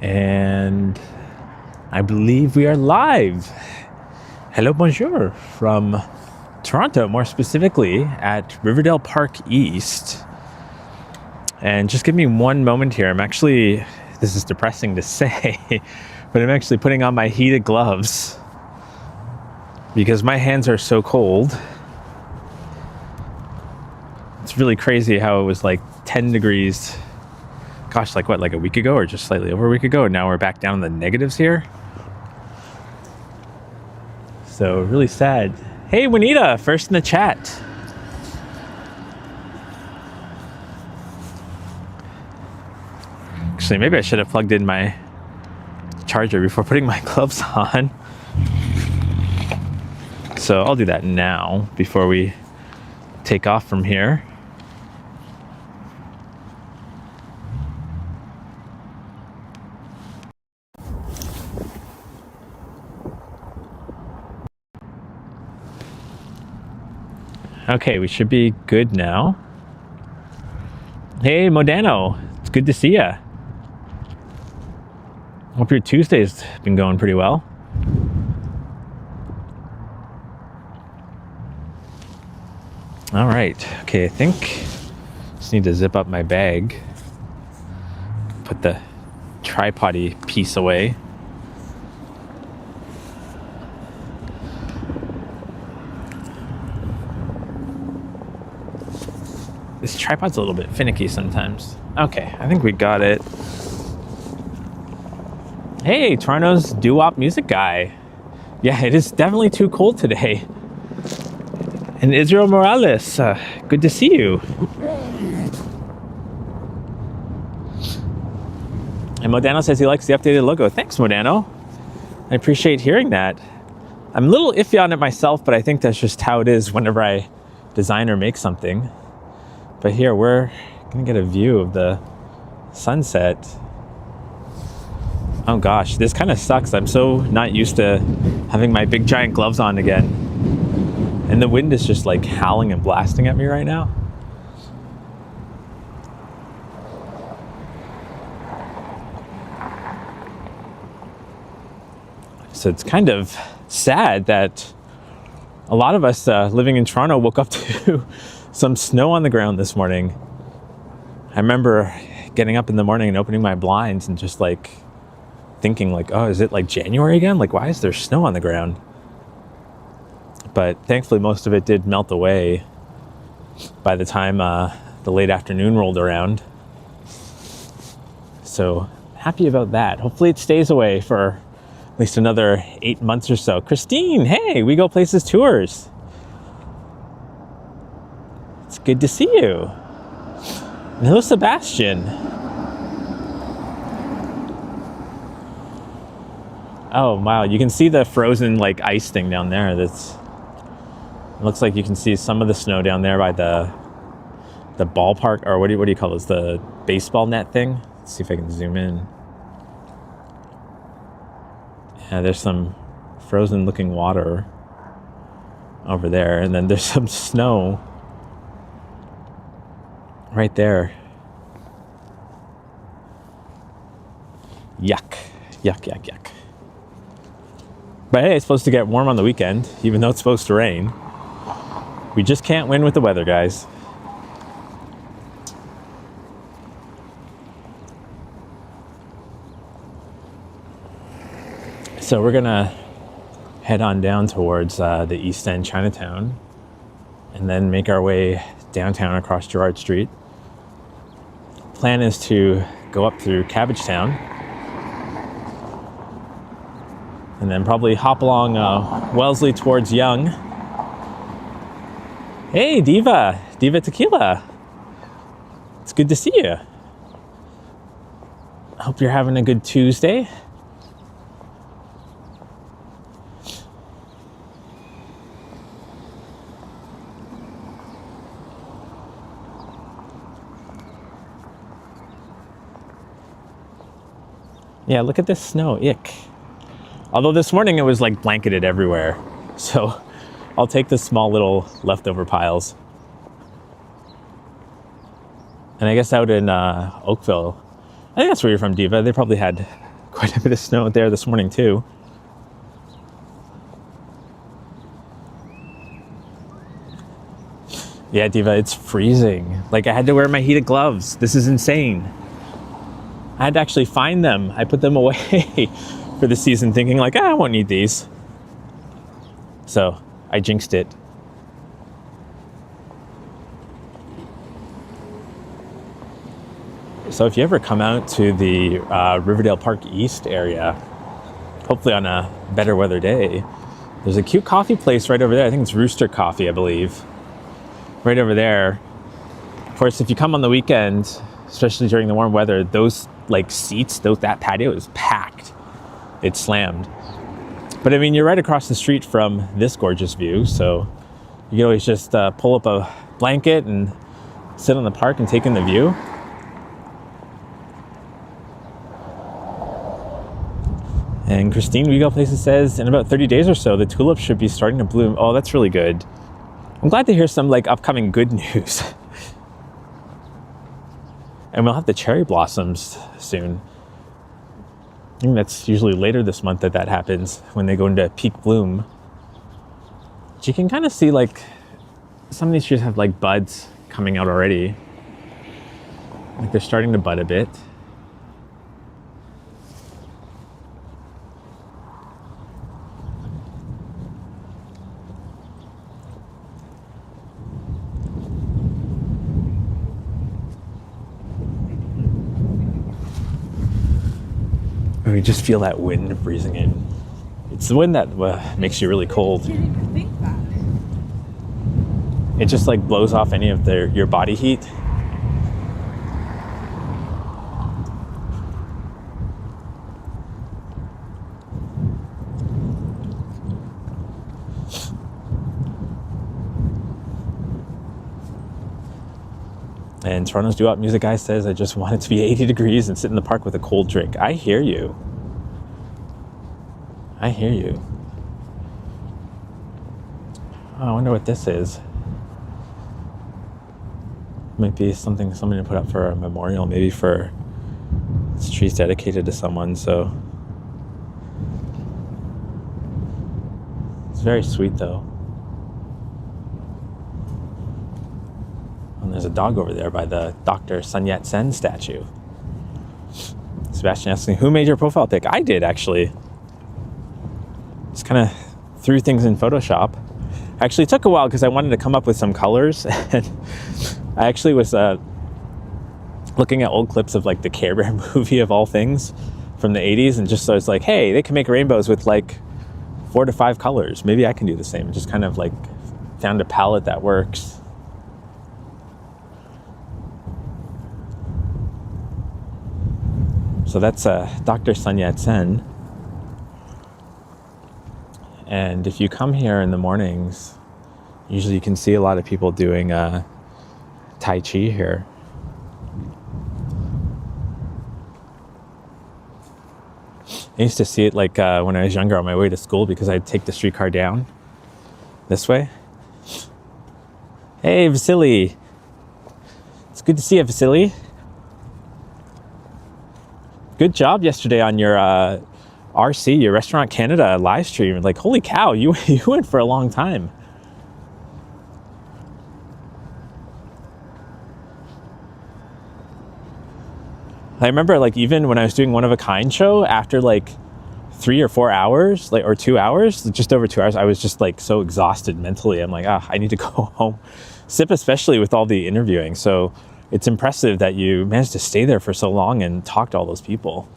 And I believe we are live. Hello, bonjour from Toronto, more specifically at Riverdale Park East. And just give me one moment here. This is depressing to say, but I'm actually putting on my heated gloves because my hands are so cold. It's really crazy how it was like 10 degrees. Gosh, like a week ago or just slightly over a week ago. And now we're back down in the negatives here. So really sad. Hey, Juanita, first in the chat. Actually, maybe I should have plugged in my charger before putting my gloves on. So I'll do that now before we take off from here. Okay, we should be good now. Hey, Modano, it's good to see ya. Hope your Tuesday's been going pretty well. All right, okay, I think just need to zip up my bag. Put the tripod-y piece away. This tripod's a little bit finicky sometimes. Okay, I think we got it. Hey, Toronto's doo-wop music guy. Yeah, it is definitely too cold today. And Israel Morales, good to see you. And Modano says he likes the updated logo. Thanks, Modano. I appreciate hearing that. I'm a little iffy on it myself, but I think that's just how it is whenever I design or make something. But here, we're gonna get a view of the sunset. Oh gosh, this kind of sucks. I'm so not used to having my big giant gloves on again. And the wind is just like howling and blasting at me right now. So it's kind of sad that a lot of us living in Toronto woke up to some snow on the ground this morning. I remember getting up in the morning and opening my blinds and just like thinking like, oh, is it like January again? Like, why is there snow on the ground? But thankfully most of it did melt away by the time the late afternoon rolled around. So happy about that. Hopefully it stays away for at least another 8 months or so. Christine, hey, We Go Places Tours. It's good to see you. And hello, Sebastian. Oh, wow. You can see the frozen like ice thing down there. It looks like you can see some of the snow down there by the ballpark, or what do you call this? The baseball net thing. Let's see if I can zoom in. Yeah, there's some frozen looking water over there. And then there's some snow right there. Yuck. Yuck, yuck, yuck. But hey, it's supposed to get warm on the weekend, even though it's supposed to rain. We just can't win with the weather, guys. So we're gonna head on down towards the East End Chinatown and then make our way downtown across Gerrard Street. Plan is to go up through Cabbagetown and then probably hop along Wellesley towards Yonge. Hey, Diva Tequila. It's good to see you. I hope you're having a good Tuesday. Yeah, look at this snow, ick. Although this morning it was like blanketed everywhere. So I'll take the small little leftover piles. And I guess out in Oakville, I think that's where you're from, Diva. They probably had quite a bit of snow there this morning too. Yeah, Diva, it's freezing. Like, I had to wear my heated gloves. This is insane. I had to actually find them. I put them away for the season thinking like, I won't need these. So I jinxed it. So if you ever come out to the Riverdale Park East area, hopefully on a better weather day, there's a cute coffee place right over there. I think it's Rooster Coffee, I believe. Right over there. Of course, if you come on the weekend, especially during the warm weather, those like seats, that patio is packed. It's slammed. But I mean, you're right across the street from this gorgeous view, so you can always just pull up a blanket and sit on the park and take in the view. And Christine We Go Places says, in about 30 days or so, the tulips should be starting to bloom. Oh, that's really good. I'm glad to hear some like upcoming good news. And we'll have the cherry blossoms soon. I think that's usually later this month that happens, when they go into peak bloom. But you can kind of see like some of these trees have like buds coming out already. Like they're starting to bud a bit. We just feel that wind breezing in. It's the wind that makes you really cold. It just like blows off any of your body heat. And Toronto's doo-wop music guy says, I just want it to be 80 degrees and sit in the park with a cold drink. I hear you. I hear you. Oh, I wonder what this is. Might be something somebody put up for a memorial, maybe for this tree's dedicated to someone, so. It's very sweet though. And there's a dog over there by the Dr. Sun Yat-sen statue. Sebastian asking, who made your profile pic? I did, actually. Just kind of threw things in Photoshop. Actually, it took a while because I wanted to come up with some colors. And I actually was looking at old clips of like the Care Bear movie of all things from the 80s. And just so I was like, hey, they can make rainbows with like 4 to 5 colors. Maybe I can do the same. Just kind of like found a palette that works. So that's Dr. Sun Yat-sen. And if you come here in the mornings, usually you can see a lot of people doing Tai Chi here. I used to see it like when I was younger on my way to school because I'd take the streetcar down this way. Hey, Vasily. It's good to see you, Vasily. Good job yesterday on your RC, your Restaurant Canada live stream. Like, holy cow, you went for a long time. I remember like even when I was doing One of a Kind show, after like 3 or 4 hours, like or 2 hours, just over 2 hours, I was just like so exhausted mentally. I'm like, I need to go home. SIP, especially with all the interviewing. So it's impressive that you managed to stay there for so long and talk to all those people.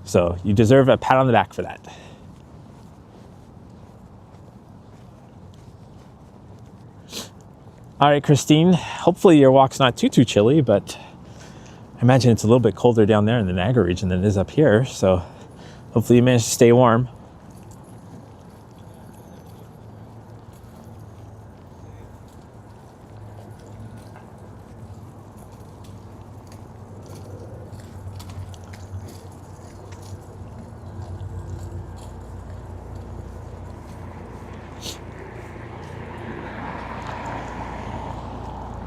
So you deserve a pat on the back for that. All right, Christine, hopefully your walk's not too chilly, but I imagine it's a little bit colder down there in the Niagara region than it is up here. So hopefully you manage to stay warm.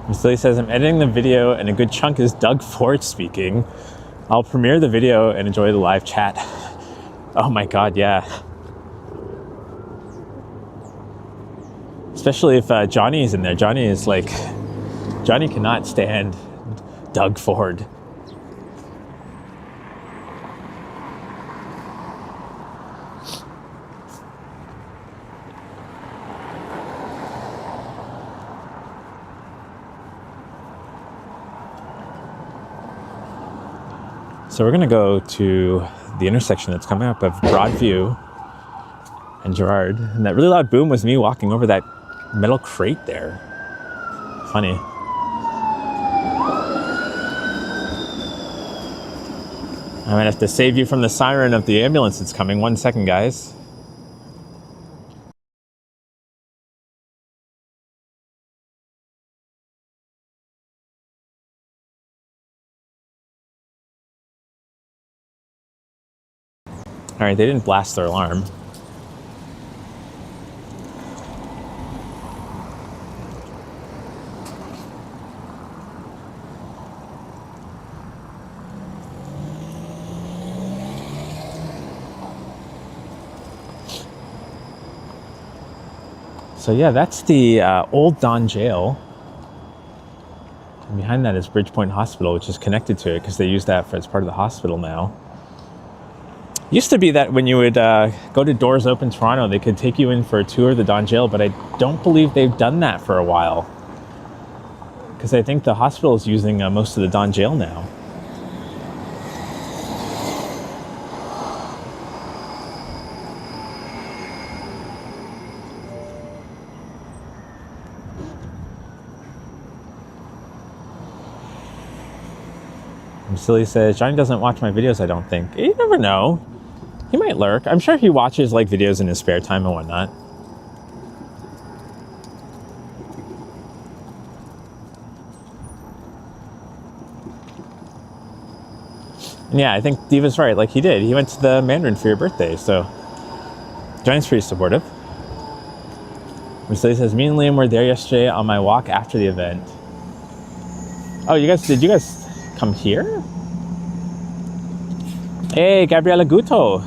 Vasily says, I'm editing the video and a good chunk is Doug Ford speaking. I'll premiere the video and enjoy the live chat. Oh my God, yeah. Especially if Johnny is in there. Johnny cannot stand Doug Ford. So we're gonna go to the intersection that's coming up of Broadview and Gerard. And that really loud boom was me walking over that metal crate there. Funny. I might have to save you from the siren of the ambulance that's coming. 1 second, guys. All right, they didn't blast their alarm. So yeah, that's the old Don Jail. And behind that is Bridgepoint Hospital, which is connected to it because they use that as part of the hospital now. Used to be that when you would go to Doors Open Toronto, they could take you in for a tour of the Don Jail, but I don't believe they've done that for a while. Because I think the hospital is using most of the Don Jail now. Silly says, Johnny doesn't watch my videos, I don't think. You never know. He might lurk. I'm sure he watches like videos in his spare time and whatnot. And yeah, I think Diva's right. Like he did. He went to the Mandarin for your birthday, so Johnny's pretty supportive. Silly says, me and Liam were there yesterday on my walk after the event. Oh, did you guys come here? Hey, Gabriela Guto.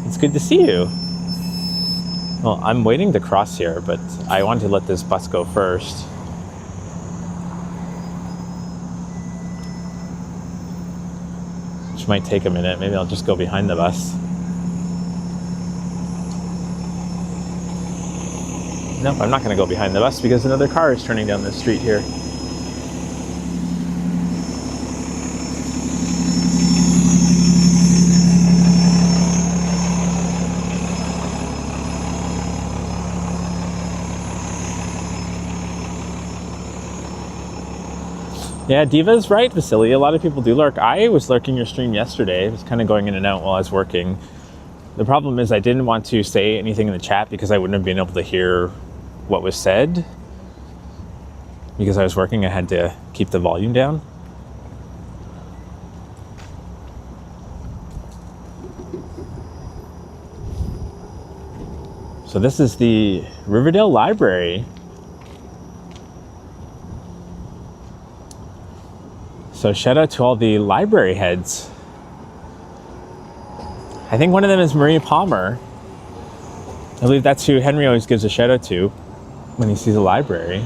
It's good to see you. Well, I'm waiting to cross here, but I want to let this bus go first. Which might take a minute. Maybe I'll just go behind the bus. Nope, I'm not going to go behind the bus because another car is turning down the street here. Yeah, Diva's right, Vasily. A lot of people do lurk. I was lurking your stream yesterday. It was kind of going in and out while I was working. The problem is I didn't want to say anything in the chat because I wouldn't have been able to hear what was said. Because I was working, I had to keep the volume down. So this is the Riverdale Library. So shout out to all the library heads. I think one of them is Maria Palmer. I believe that's who Henry always gives a shout out to when he sees a library.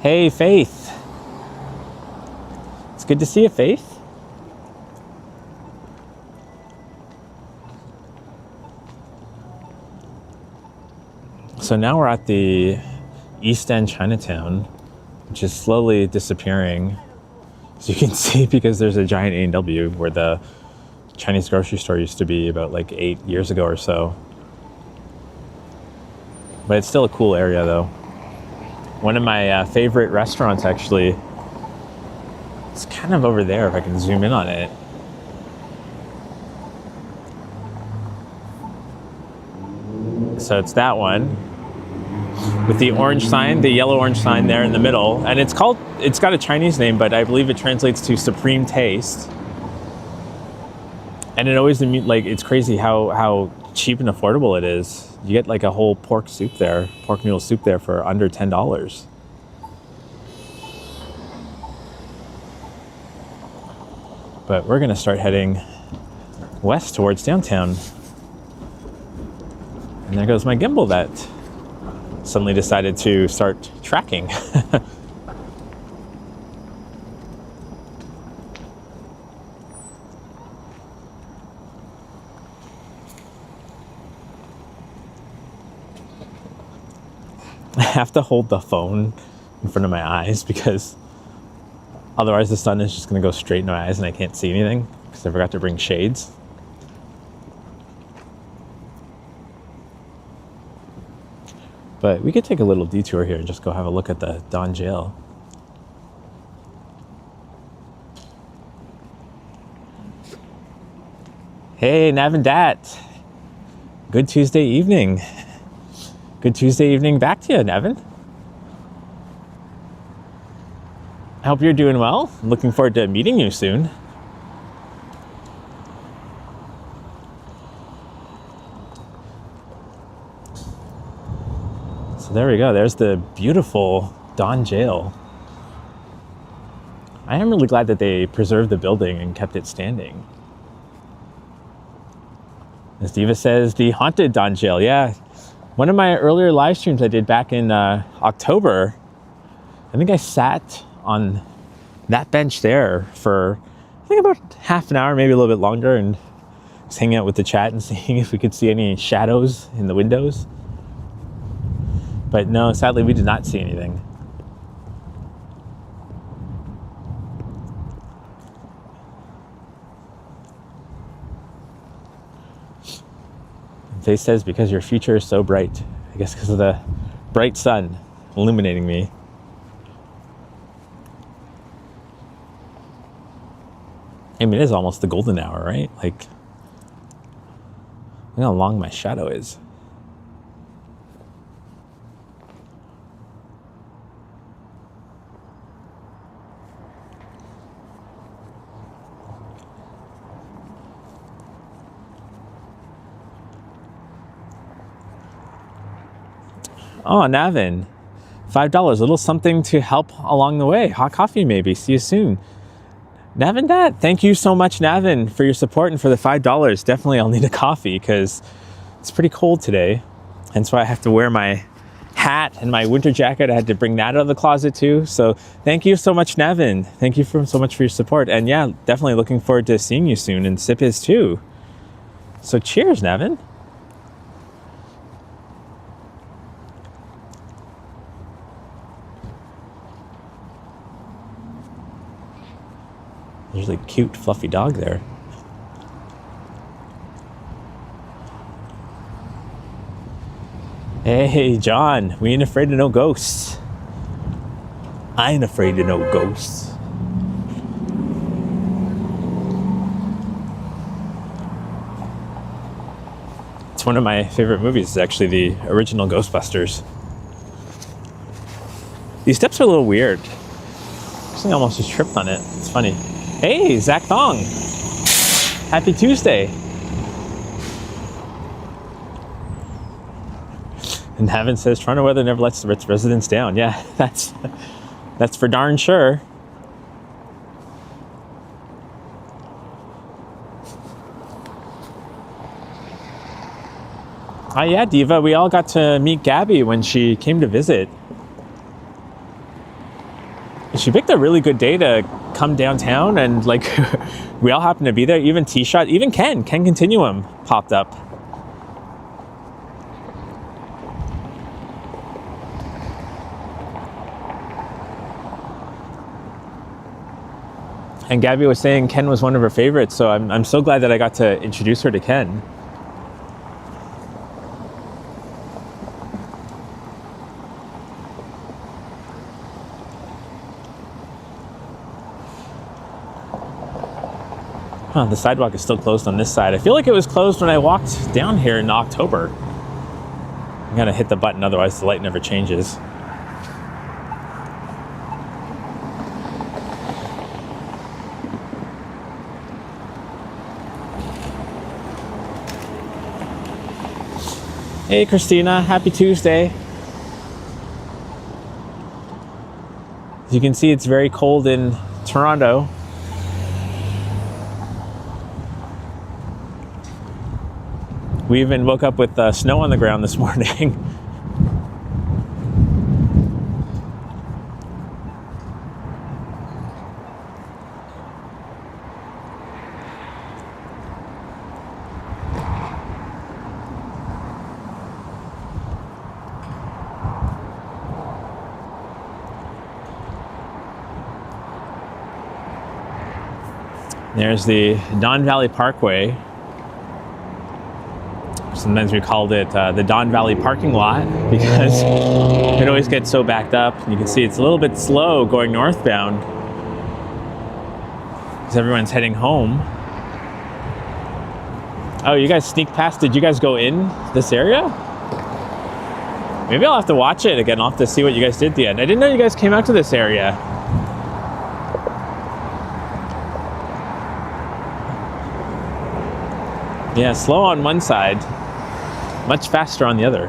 Hey, Faith. It's good to see you, Faith. So now we're at the East End Chinatown, which is slowly disappearing, as you can see, because there's a giant A&W where the Chinese grocery store used to be about like 8 years ago or so. But it's still a cool area though. One of my favorite restaurants actually, it's kind of over there if I can zoom in on it. So it's that one. with the orange sign, the yellow orange sign there in the middle. And it's got a Chinese name, but I believe it translates to Supreme Taste. And it always, like, it's crazy how cheap and affordable it is. You get like a whole pork noodle soup there for under $10. But we're gonna start heading west towards downtown. And there goes my gimbal that suddenly decided to start tracking. I have to hold the phone in front of my eyes because otherwise the sun is just going to go straight in my eyes and I can't see anything because I forgot to bring shades. But we could take a little detour here and just go have a look at the Don Jail. Hey, Nav and Dat. Good Tuesday evening. Good Tuesday evening back to you, Nevin. I hope you're doing well. I'm looking forward to meeting you soon. So there we go. There's the beautiful Don Jail. I am really glad that they preserved the building and kept it standing. As Diva says, the haunted Don Jail. Yeah. One of my earlier live streams I did back in October, I think I sat on that bench there for, I think, about half an hour, maybe a little bit longer, and was hanging out with the chat and seeing if we could see any shadows in the windows. But no, sadly, we did not see anything. Faye says, because your future is so bright. I guess because of the bright sun illuminating me. I mean, it is almost the golden hour, right? Like, look how long my shadow is. Oh, Navin, $5, a little something to help along the way. Hot coffee, maybe. See you soon. Navin, Dad, thank you so much, Navin, for your support and for the $5. Definitely, I'll need a coffee because it's pretty cold today. Hence why I have to wear my hat and my winter jacket. I had to bring that out of the closet too. So thank you so much, Navin. Thank you so much for your support. And yeah, definitely looking forward to seeing you soon. And Sip is too. So cheers, Navin. There's a cute, fluffy dog there. Hey, John, we ain't afraid of no ghosts. I ain't afraid of no ghosts. It's one of my favorite movies. It's actually the original Ghostbusters. These steps are a little weird. I almost just tripped on it. It's funny. Hey, Zach Thong. Happy Tuesday. And Havin says, Toronto weather never lets its residents down. Yeah, that's for darn sure. Yeah, Diva, we all got to meet Gabby when she came to visit. She picked a really good day to come downtown, and like we all happened to be there. Even T-Shot, even Ken Continuum popped up. And Gabby was saying Ken was one of her favorites, so I'm so glad that I got to introduce her to Ken. Huh, the sidewalk is still closed on this side. I feel like it was closed when I walked down here in October. I'm gonna hit the button, otherwise the light never changes. Hey Christina, happy Tuesday. As you can see, it's very cold in Toronto. We even woke up with snow on the ground this morning. There's the Don Valley Parkway. Sometimes we called it the Don Valley parking lot because it always gets so backed up. And you can see it's a little bit slow going northbound because everyone's heading home. Oh, you guys sneak past. Did you guys go in this area? Maybe I'll have to watch it again. I'll have to see what you guys did at the end. I didn't know you guys came out to this area. Yeah, slow on one side, much faster on the other.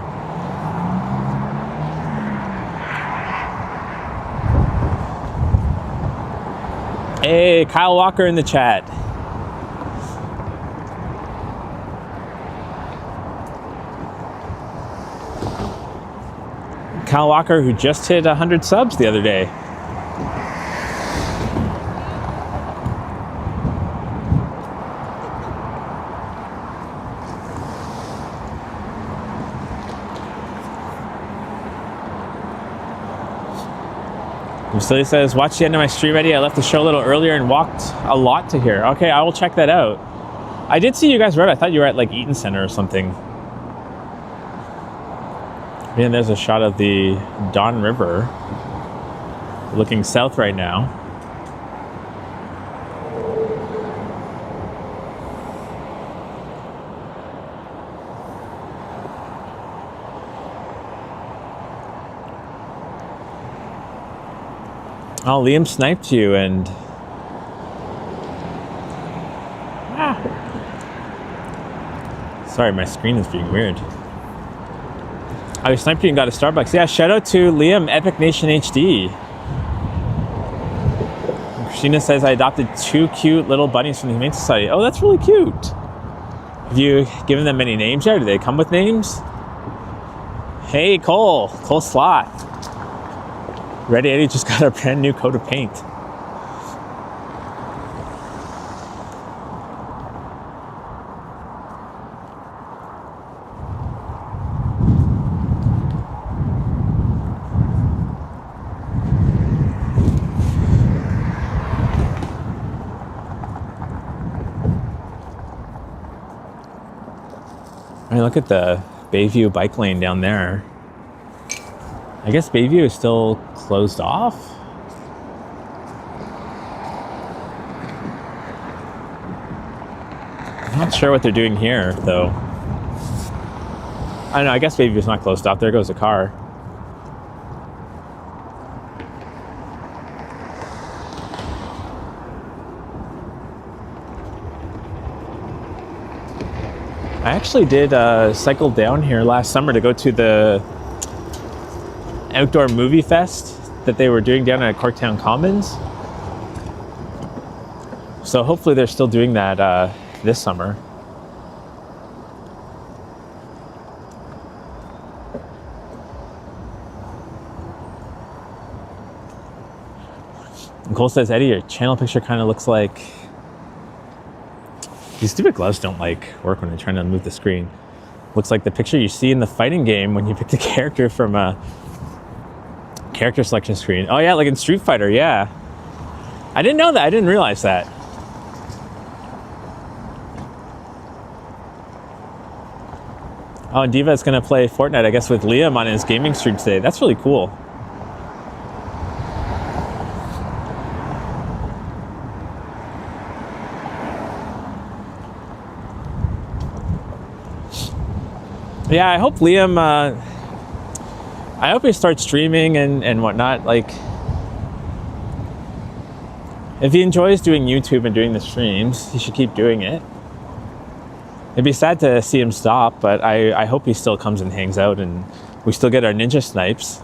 Hey, Kyle Walker in the chat. Kyle Walker, who just hit 100 subs the other day. Vasily says, watch the end of my stream, Eddie. I left the show a little earlier and walked a lot to here. Okay, I will check that out. I did see you guys right. I thought you were at like Eaton Center or something. And there's a shot of the Don River looking south right now. Oh, Liam sniped you and... Sorry, my screen is being weird. I sniped you and got a Starbucks. Yeah, shout out to Liam, Epic Nation HD. Christina says, I adopted 2 cute little bunnies from the Humane Society. Oh, that's really cute. Have you given them any names yet? Do they come with names? Hey, Cole Sloth. Ready Eddie just got a brand new coat of paint. I mean, look at the Bayview bike lane down there. I guess Bayview is still closed off. I'm not sure what they're doing here, though. I don't know, I guess Bayview's not closed off. There goes a car. I actually did cycle down here last summer to go to the outdoor movie fest that they were doing down at Corktown Commons. So hopefully they're still doing that this summer. Nicole says, Eddie, your channel picture kind of looks like... These stupid gloves don't work when I'm trying to move the screen. Looks like the picture you see in the fighting game when you pick the character from a character selection screen. Oh yeah, like in Street Fighter, yeah. I didn't know that, I didn't realize that. Oh, and Diva is gonna play Fortnite, I guess, with Liam on his gaming stream today. That's really cool. Yeah, I hope Liam I hope he starts streaming and whatnot. Like, if he enjoys doing YouTube and doing the streams, he should keep doing it. It'd be sad to see him stop, but I hope he still comes and hangs out and we still get our ninja snipes.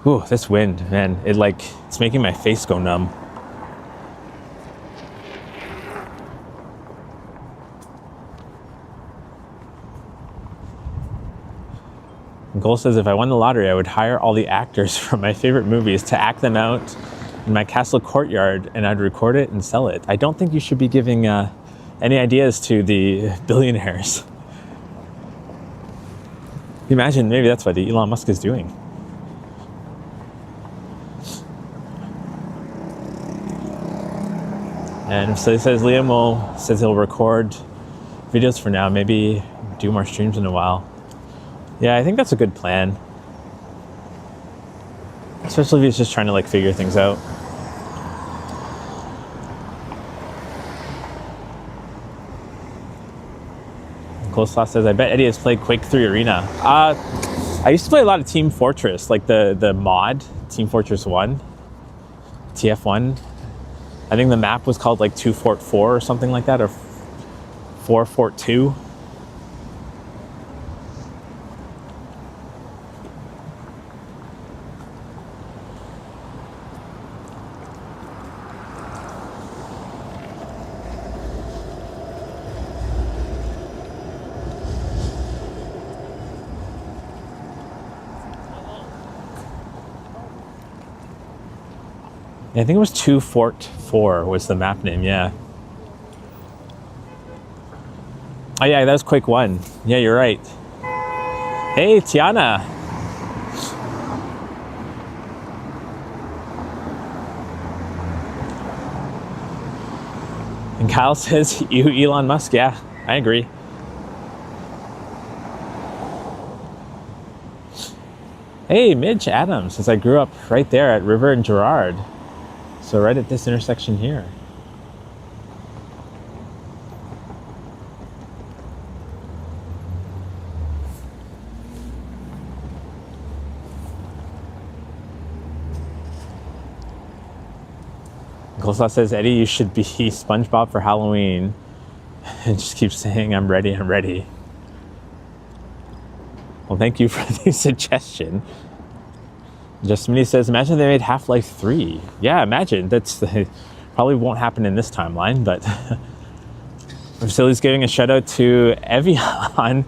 Ooh, this wind, man, it's making my face go numb. Cole says, if I won the lottery, I would hire all the actors from my favorite movies to act them out in my castle courtyard, and I'd record it and sell it. I don't think you should be giving any ideas to the billionaires. Imagine maybe that's what Elon Musk is doing. And so he says Liam says he'll record videos for now, maybe do more streams in a while. Yeah, I think that's a good plan. Especially if he's just trying to figure things out. Close Loss says, I bet Eddie has played Quake 3 Arena. I used to play a lot of Team Fortress, like the mod, Team Fortress 1, TF1. I think the map was called 2 Fort 4 or something like that, or 4 Fort 2. I think it was 2 Fort 4 was the map name, yeah. Oh yeah, that was Quake 1. Yeah, you're right. Hey, Tiana. And Kyle says, you Elon Musk. Yeah, I agree. Hey, Midge Adams says, I grew up right there at River and Gerard. So right at this intersection here. Coleslaw says, Eddie, you should be SpongeBob for Halloween. And just keep saying, I'm ready, I'm ready. Well, thank you for the suggestion. Justmini says, imagine they made Half-Life 3. Yeah, imagine. That's probably won't happen in this timeline, but Vasili's giving a shout out to Evian.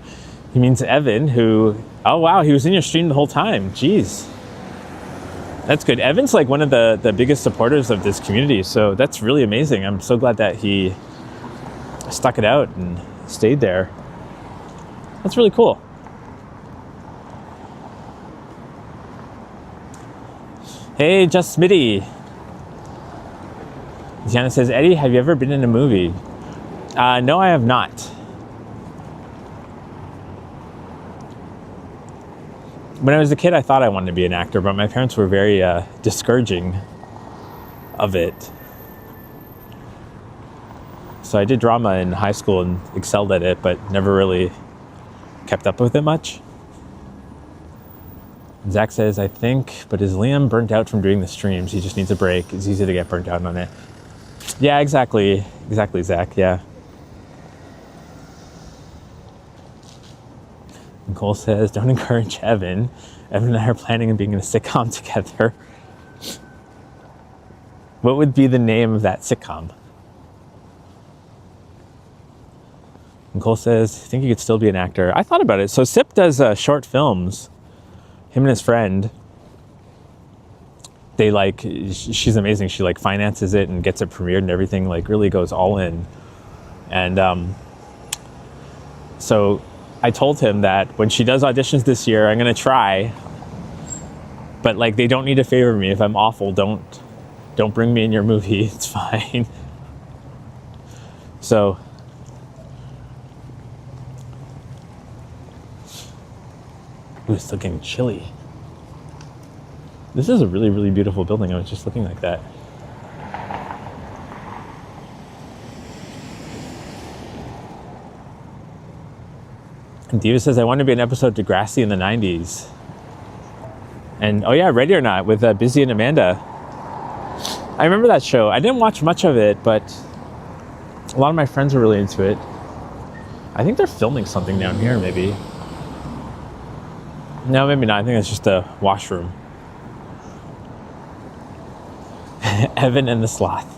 He means Evan, who, oh wow, he was in your stream the whole time. Jeez. That's good. Evan's one of the biggest supporters of this community, so that's really amazing. I'm so glad that he stuck it out and stayed there. That's really cool. Hey, Just Smitty. Tiana says, Eddie, have you ever been in a movie? No, I have not. When I was a kid, I thought I wanted to be an actor, but my parents were very discouraging of it. So I did drama in high school and excelled at it, but never really kept up with it much. Zach says, I think, but is Liam burnt out from doing the streams? He just needs a break. It's easy to get burnt out on it. Yeah, exactly. Exactly, Zach, yeah. Nicole says, don't encourage Evan. Evan and I are planning on being in a sitcom together. What would be the name of that sitcom? Nicole says, I think you could still be an actor. I thought about it. So Sip does short films. Him and his friend, they she's amazing. She finances it and gets it premiered and everything, really goes all in. And so I told him that when she does auditions this year, I'm going to try, but they don't need to favor me. If I'm awful, don't bring me in your movie. It's fine. So Ooh, it's still getting chilly. This is a really, really beautiful building. I was just looking like that. And Diva says, I want to be an episode of Degrassi in the 90s. And, oh yeah, Ready or Not with Busy and Amanda. I remember that show. I didn't watch much of it, but a lot of my friends were really into it. I think they're filming something down here, maybe. No, maybe not. I think it's just a washroom. Evan and the Sloth.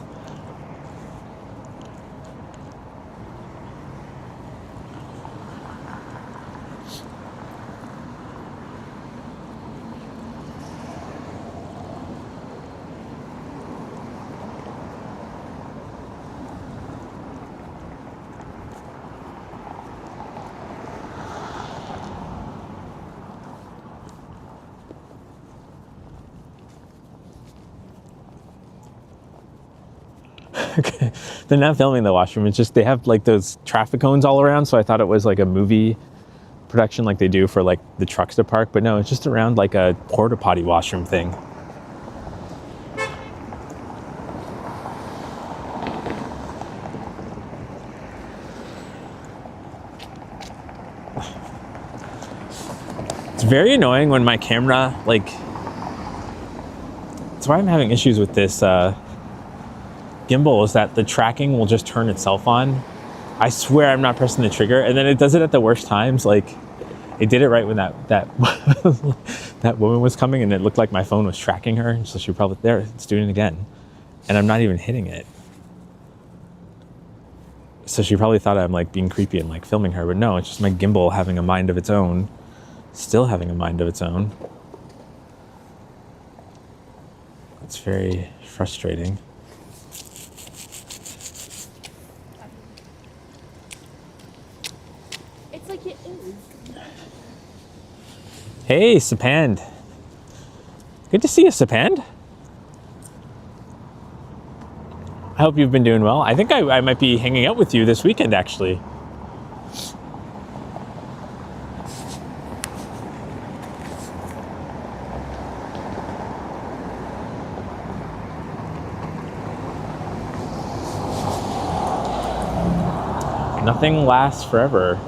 Okay. They're not filming the washroom. It's just they have like those traffic cones all around. So I thought it was like a movie production like they do for like the trucks to park. But no, it's just around like a porta potty washroom thing. It's very annoying when my camera, like, that's why I'm having issues with this gimbal, is that the tracking will just turn itself on. I swear I'm not pressing the trigger, and then it does it at the worst times. Like, it did it right when that that woman was coming, and it looked like my phone was tracking her. So she probably, there, it's doing it again, and I'm not even hitting it. So she probably thought I'm like being creepy and like filming her, but no, it's just my gimbal having a mind of its own, still having a mind of its own. It's very frustrating. Hey, Sapand. Good to see you, Sapand. I hope you've been doing well. I think I might be hanging out with you this weekend, actually. Nothing lasts forever.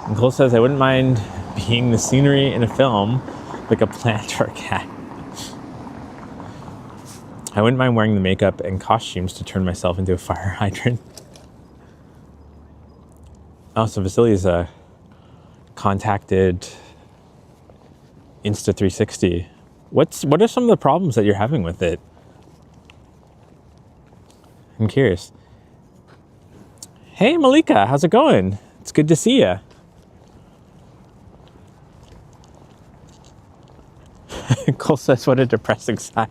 Nicole says, I wouldn't mind being the scenery in a film, like a plant or a cat. I wouldn't mind wearing the makeup and costumes to turn myself into a fire hydrant. Oh, so Vasily's contacted Insta360. What are some of the problems that you're having with it? I'm curious. Hey, Malika, how's it going? It's good to see you. Cole says, what a depressing side.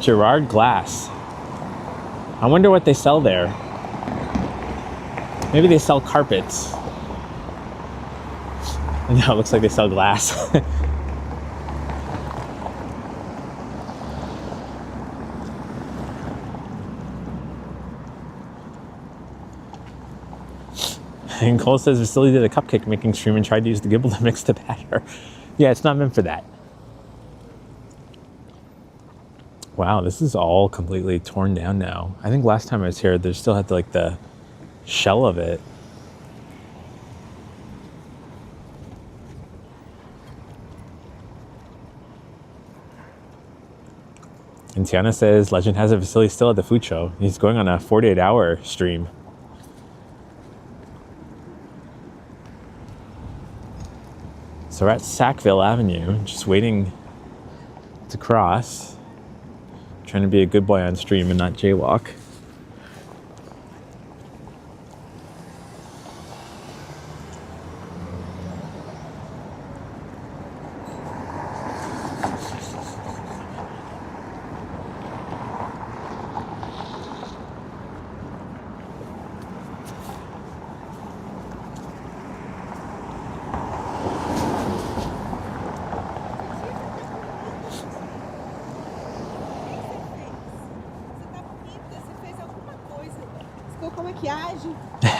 Gerard Glass. I wonder what they sell there. Maybe they sell carpets. No, it looks like they sell glass. And Cole says Vasily did a cupcake making stream and tried to use the gimbal to mix the batter. Yeah, it's not meant for that. Wow, this is all completely torn down now. I think last time I was here, they still had like the shell of it. And Tiana says, legend has it Vasily still at the food show. He's going on a 48-hour stream. So we're at Sackville Avenue, just waiting to cross. Trying to be a good boy on stream and not jaywalk.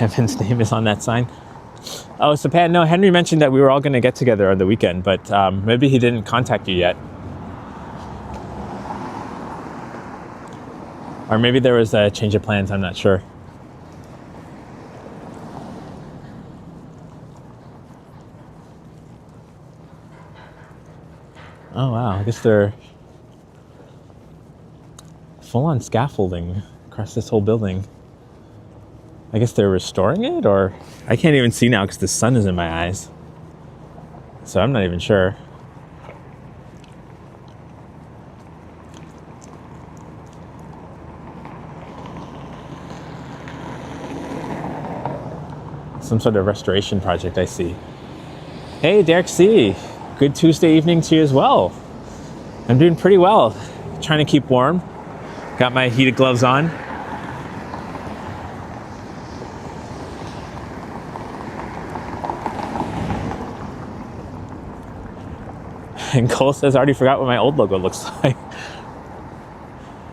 Evan's name is on that sign. Oh, so Pat, no, Henry mentioned that we were all going to get together on the weekend, but maybe he didn't contact you yet. Or maybe there was a change of plans, I'm not sure. Oh, wow, I guess they're full-on scaffolding across this whole building. I guess they're restoring it, or I can't even see now because the sun is in my eyes. So I'm not even sure. Some sort of restoration project, I see. Hey, Derek C. Good Tuesday evening to you as well. I'm doing pretty well. Trying to keep warm. Got my heated gloves on. And Cole says, I already forgot what my old logo looks like.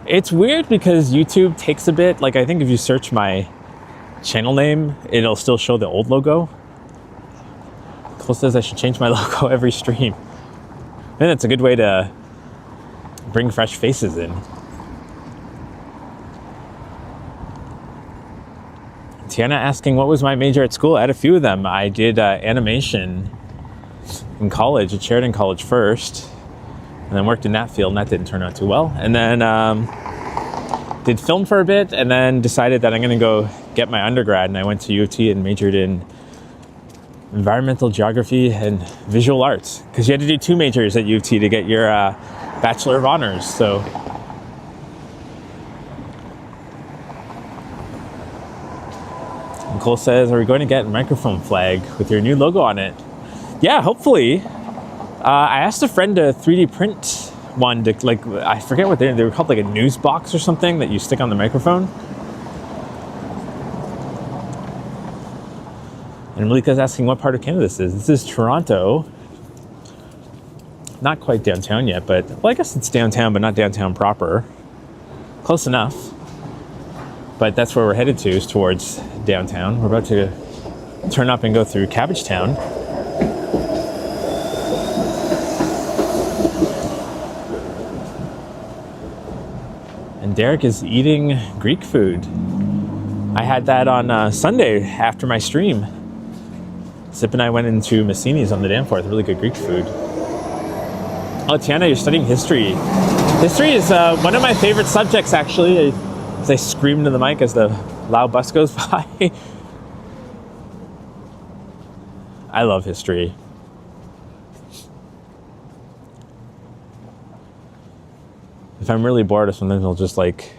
It's weird because YouTube takes a bit. Like, I think if you search my channel name, it'll still show the old logo. Cole says I should change my logo every stream. And it's a good way to bring fresh faces in. Tiana asking, what was my major at school? I had a few of them. I did animation in college, at Sheridan College first, and then worked in that field, and that didn't turn out too well. And then did film for a bit, and then decided that I'm going to go get my undergrad, and I went to U of T and majored in environmental geography and visual arts, because you had to do 2 majors at U of T to get your Bachelor of Honors. So Nicole says, are we going to get a microphone flag with your new logo on it? Yeah, hopefully. I asked a friend to 3D print one to, like, I forget what they were called, like a news box or something that you stick on the microphone. And Malika's asking what part of Canada this is. This is Toronto. Not quite downtown yet, but, well, I guess it's downtown, but not downtown proper. Close enough. But that's where we're headed to, is towards downtown. We're about to turn up and go through Cabbagetown. And Derek is eating Greek food. I had that on Sunday after my stream. Sip and I went into Massini's on the Danforth, really good Greek food. Oh, Tiana, you're studying history. History is one of my favorite subjects, actually. As I scream into the mic as the loud bus goes by. I love history. If I'm really bored, sometimes I'll just like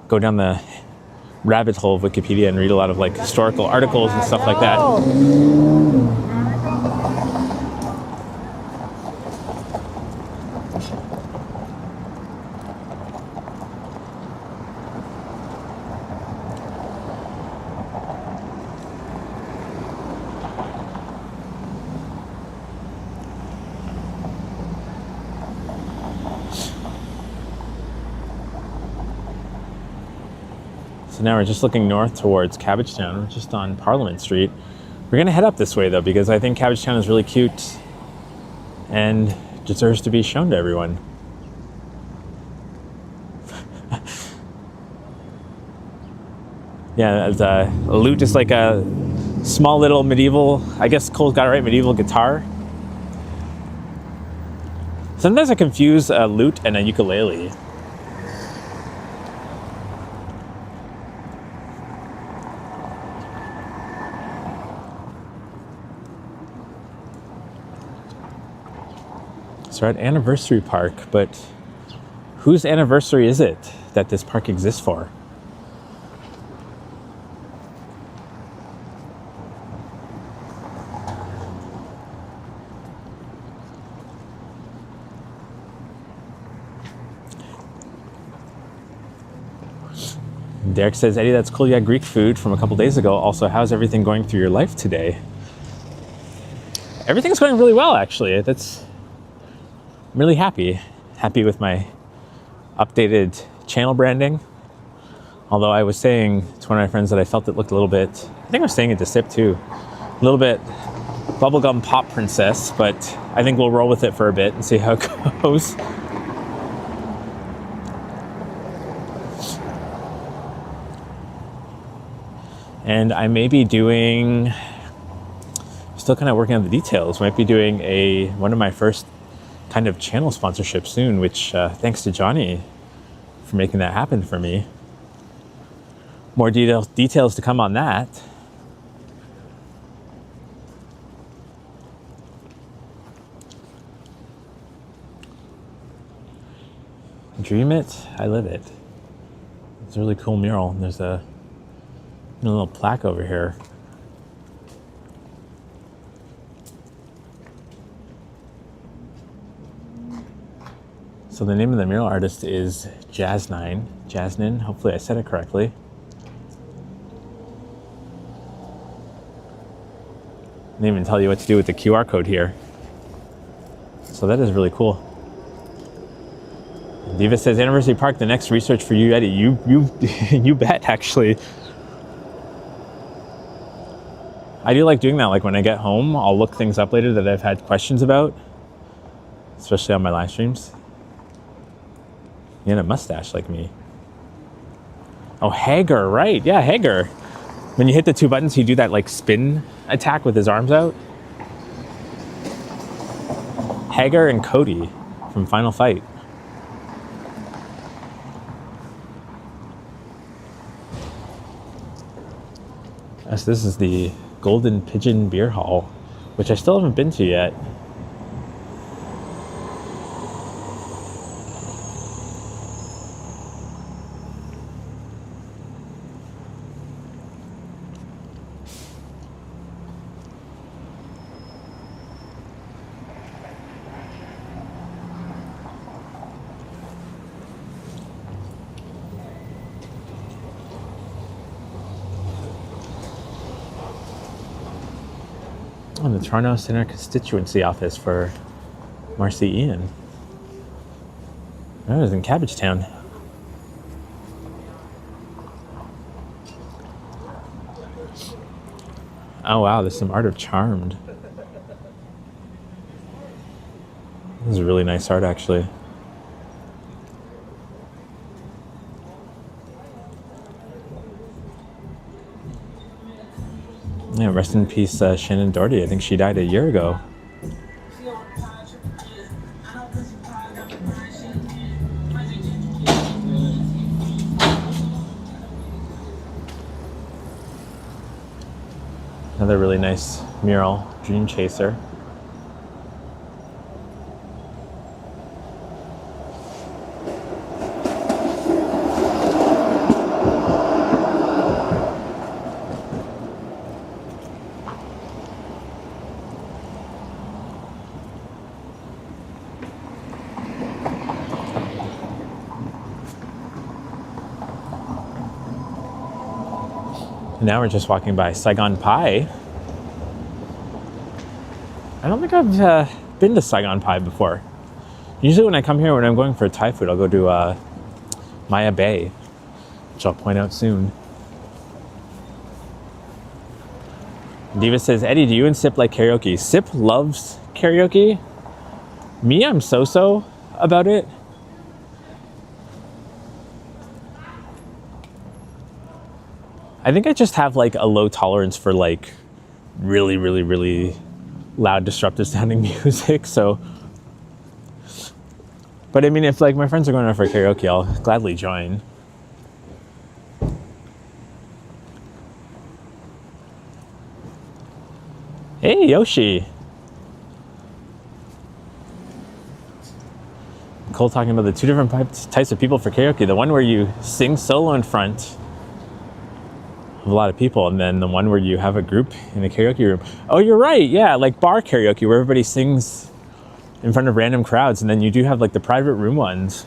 go down the rabbit hole of Wikipedia and read a lot of like historical articles and stuff like that. So now we're just looking north towards Cabbagetown. We're just on Parliament Street. We're gonna head up this way though, because I think Cabbagetown is really cute and deserves to be shown to everyone. Yeah, a lute is like a small little medieval, I guess Cole's got it right, medieval guitar. Sometimes I confuse a lute and a ukulele. So we're at Anniversary Park, but whose anniversary is it that this park exists for? Derek says, Eddie, that's cool. You had Greek food from a couple days ago. Also, how's everything going through your life today? Everything's going really well, actually. I'm really happy with my updated channel branding. Although I was saying to one of my friends that I felt it looked a little bit, I think I was saying it to Sip too, a little bit bubblegum pop princess, but I think we'll roll with it for a bit and see how it goes. And I may be doing, still kind of working on the details, might be doing one of my first kind of channel sponsorships soon, which thanks to Johnny for making that happen for me. More details to come on that. Dream it, I live it. It's a really cool mural. There's a little plaque over here. So the name of the mural artist is Jasnin. Hopefully I said it correctly. I didn't even tell you what to do with the QR code here. So that is really cool. Diva says, Anniversary Park, the next research for you, Eddie. You bet, actually. I do like doing that. Like when I get home, I'll look things up later that I've had questions about, especially on my live streams. You had a mustache like me. Oh, Hager, right. Yeah, Hager. When you hit the two buttons, you do that like spin attack with his arms out. Hager and Cody from Final Fight. Yes, this is the Golden Pigeon Beer Hall, which I still haven't been to yet. Oh, the Toronto Centre constituency office for Marcy Ian. That was in Cabbagetown. Oh wow, there's some art of Charmed. This is really nice art, actually. Yeah, rest in peace, Shannon Doherty. I think she died a year ago. Another really nice mural, Dream Chaser. Now we're just walking by Saigon Pie. I don't think I've been to Saigon Pie before. Usually when I come here, when I'm going for Thai food, I'll go to Maya Bay, which I'll point out soon. Diva says, Eddie, do you and Sip like karaoke? Sip loves karaoke. Me, I'm so-so about it. I think I just have like a low tolerance for like really, really, really loud, disruptive sounding music. So, but I mean, if like my friends are going out for karaoke, I'll gladly join. Hey, Yoshi. Cole talking about the two different types of people for karaoke. The one where you sing solo in front of a lot of people, and then the one where you have a group in a karaoke room. Oh, you're right. Yeah, like bar karaoke where everybody sings in front of random crowds, and then you do have like the private room ones.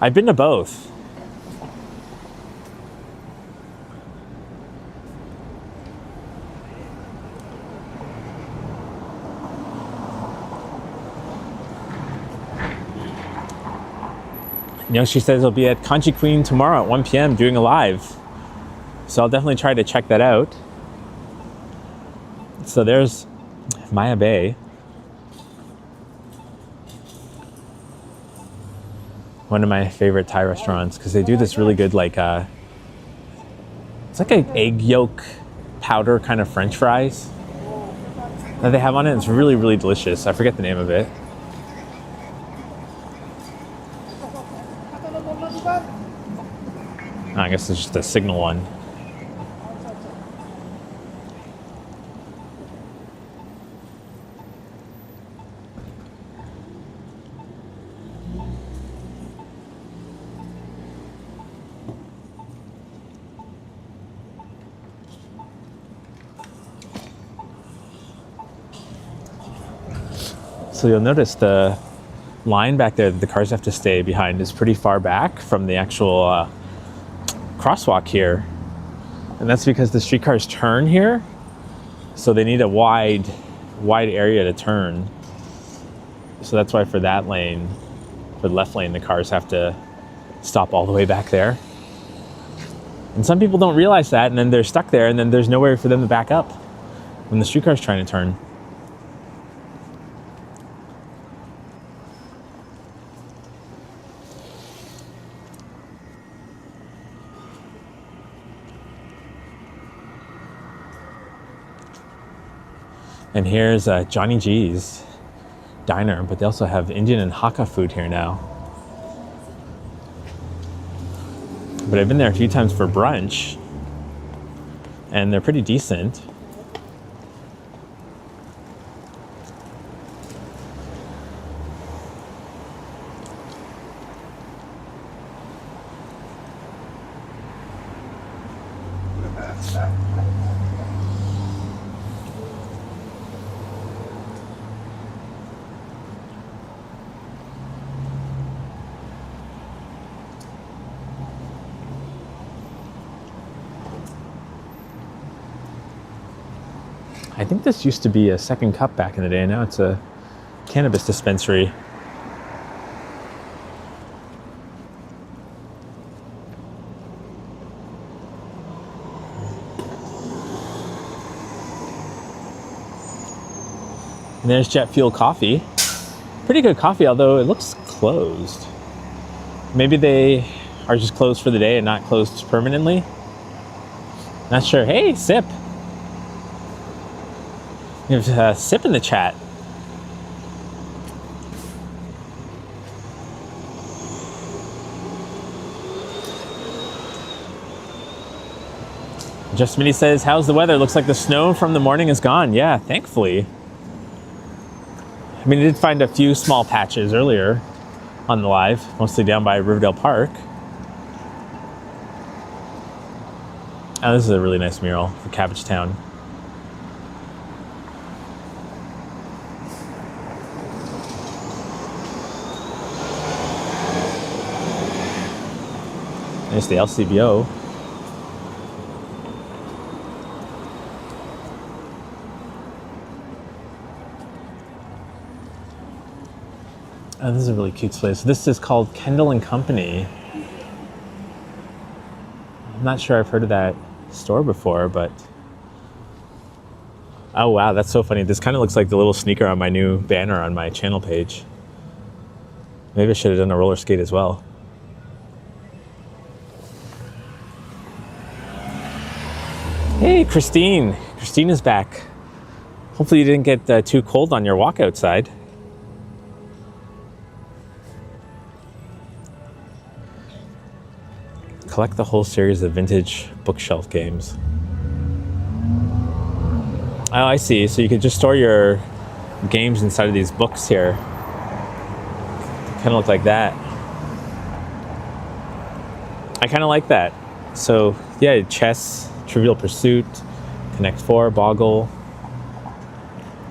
I've been to both. She says he'll be at Kanchi Queen tomorrow at 1 p.m. doing a live. So I'll definitely try to check that out. So there's Maya Bay. One of my favorite Thai restaurants because they do this really good it's like an egg yolk powder kind of French fries that they have on it. It's really, really delicious. I forget the name of it. I guess it's just a Signal one. So you'll notice the line back there that the cars have to stay behind is pretty far back from the actual crosswalk here. And that's because the streetcars turn here. So they need a wide area to turn. So that's why for that lane, for the left lane, the cars have to stop all the way back there. And some people don't realize that, and then they're stuck there, and then there's nowhere for them to back up when the streetcar's trying to turn. And here's Johnny G's diner, but they also have Indian and Hakka food here now. But I've been there a few times for brunch, and they're pretty decent. I think this used to be a Second Cup back in the day. Now it's a cannabis dispensary. And there's Jet Fuel Coffee. Pretty good coffee, although it looks closed. Maybe they are just closed for the day and not closed permanently. Not sure. Hey, Sip. You have Sip in the chat. Just Minnie says, how's the weather? Looks like the snow from the morning is gone. Yeah, thankfully. I mean, I did find a few small patches earlier on the live, mostly down by Riverdale Park. Oh, this is a really nice mural for Cabbagetown. There's the LCBO. Oh, this is a really cute place. This is called Kendall and Company. I'm not sure I've heard of that store before, but... Oh wow, that's so funny. This kind of looks like the little sneaker on my new banner on my channel page. Maybe I should have done a roller skate as well. Hey, Christine. Christine is back. Hopefully you didn't get too cold on your walk outside. Collect the whole series of vintage bookshelf games. Oh, I see. So you could just store your games inside of these books here. Kind of look like that. I kind of like that. So yeah, chess, Trivial Pursuit, Connect 4, Boggle.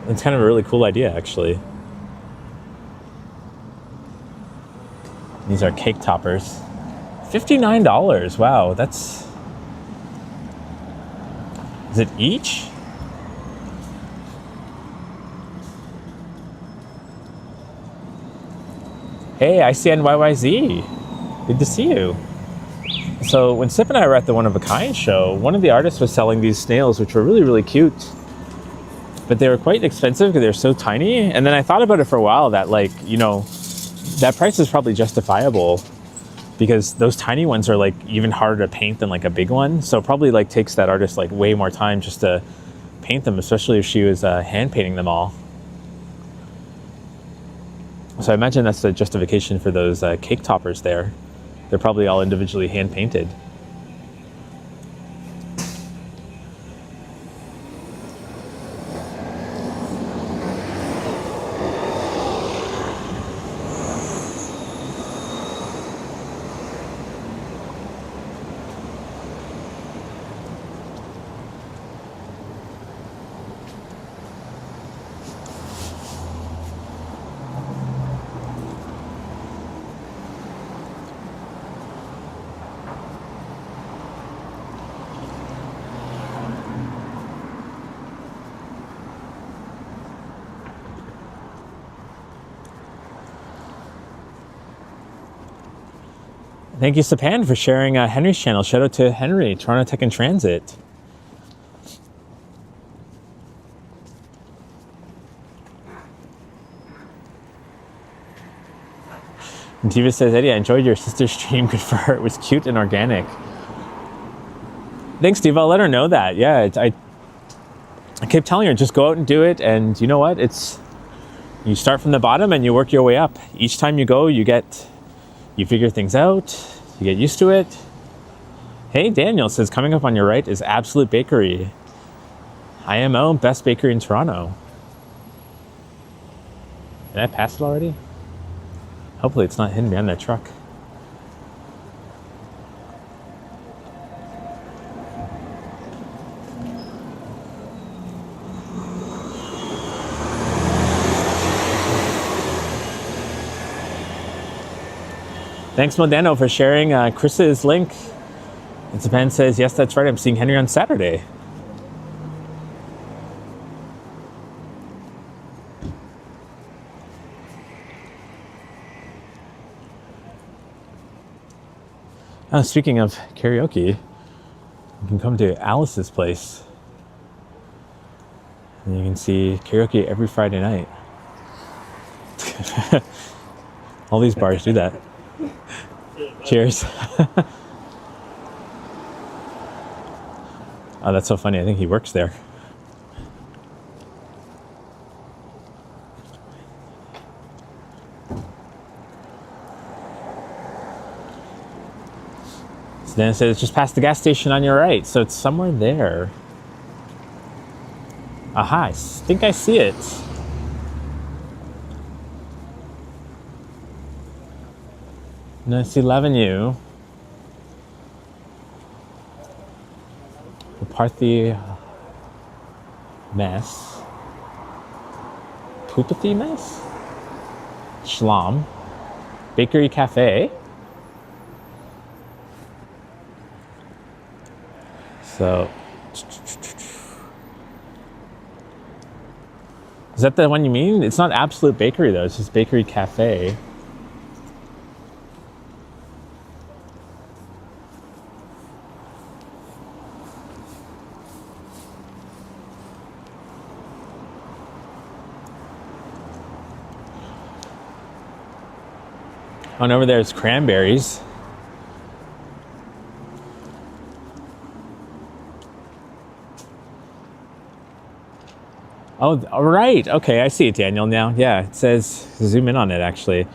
It's kind of a really cool idea, actually. These are cake toppers. $59. Wow, that's... Is it each? Hey, ICNYYZ. Good to see you. So when Sip and I were at the One of a Kind show, one of the artists was selling these snails, which were really, really cute. But they were quite expensive because they're so tiny. And then I thought about it for a while that, like, you know, that price is probably justifiable because those tiny ones are like even harder to paint than like a big one. So it probably like takes that artist like way more time just to paint them, especially if she was hand painting them all. So I imagine that's the justification for those cake toppers there. They're probably all individually hand painted. Thank you, Sapan, for sharing Henry's channel. Shout out to Henry, Toronto Tech and Transit. And Tiva says, Eddie, I enjoyed your sister's stream. Good for her. It was cute and organic. Thanks, Tiva. I'll let her know that. Yeah, I kept telling her, just go out and do it. And you know what? You start from the bottom and you work your way up. Each time you go, you figure things out. You get used to it. Hey, Daniel says, coming up on your right is Absolute Bakery. IMO, best bakery in Toronto. Did I pass it already? Hopefully it's not hidden behind that truck. Thanks, Modano, for sharing Chris's link. And Sapan says, yes, that's right. I'm seeing Henry on Saturday. Speaking of karaoke, you can come to Alice's place. And you can see karaoke every Friday night. All these bars do that. Cheers. Oh, that's so funny. I think he works there. So then it says, just past the gas station on your right. So it's somewhere there. Aha, I think I see it. Nice 11U. Parthi Mess. Pupathy Mess? Schlam. Bakery Cafe. So, is that the one you mean? It's not Absolute Bakery though, it's just Bakery Cafe. On over there is Cranberries. Oh, right. Okay, I see it, Daniel, now. Yeah, it says, zoom in on it, actually.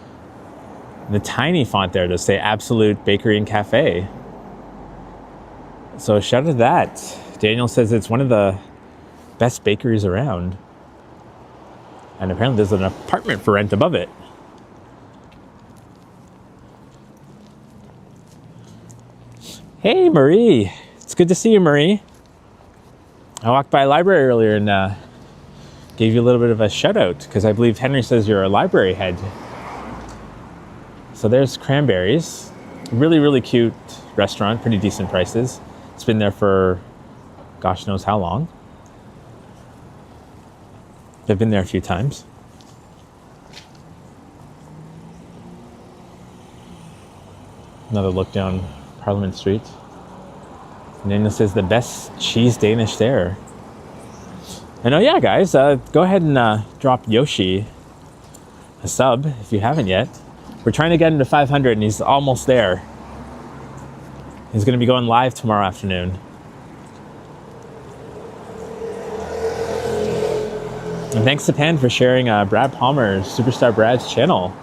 The tiny font there does say Absolute Bakery and Cafe. So shout out to that. Daniel says it's one of the best bakeries around. And apparently there's an apartment for rent above it. Hey, Marie. It's good to see you, Marie. I walked by a library earlier and gave you a little bit of a shout out because I believe Henry says you're a library head. So there's Cranberries. Really, really cute restaurant, pretty decent prices. It's been there for gosh knows how long. I've been there a few times. Another look down Parliament Street. And Daniel says the best cheese Danish there. And oh yeah, guys, go ahead and drop Yoshi a sub if you haven't yet. We're trying to get him to 500 and he's almost there. He's going to be going live tomorrow afternoon. And thanks to Pan for sharing Brad Palmer's Superstar Brad's channel.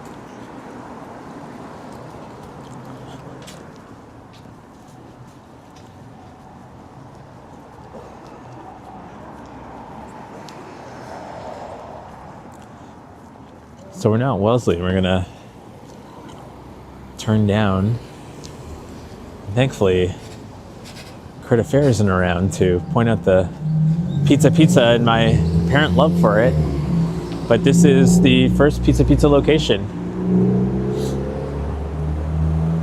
So we're now at Wellesley. We're gonna turn down. Thankfully, Kurt Affair isn't around to point out the pizza and my apparent love for it. But this is the first pizza location.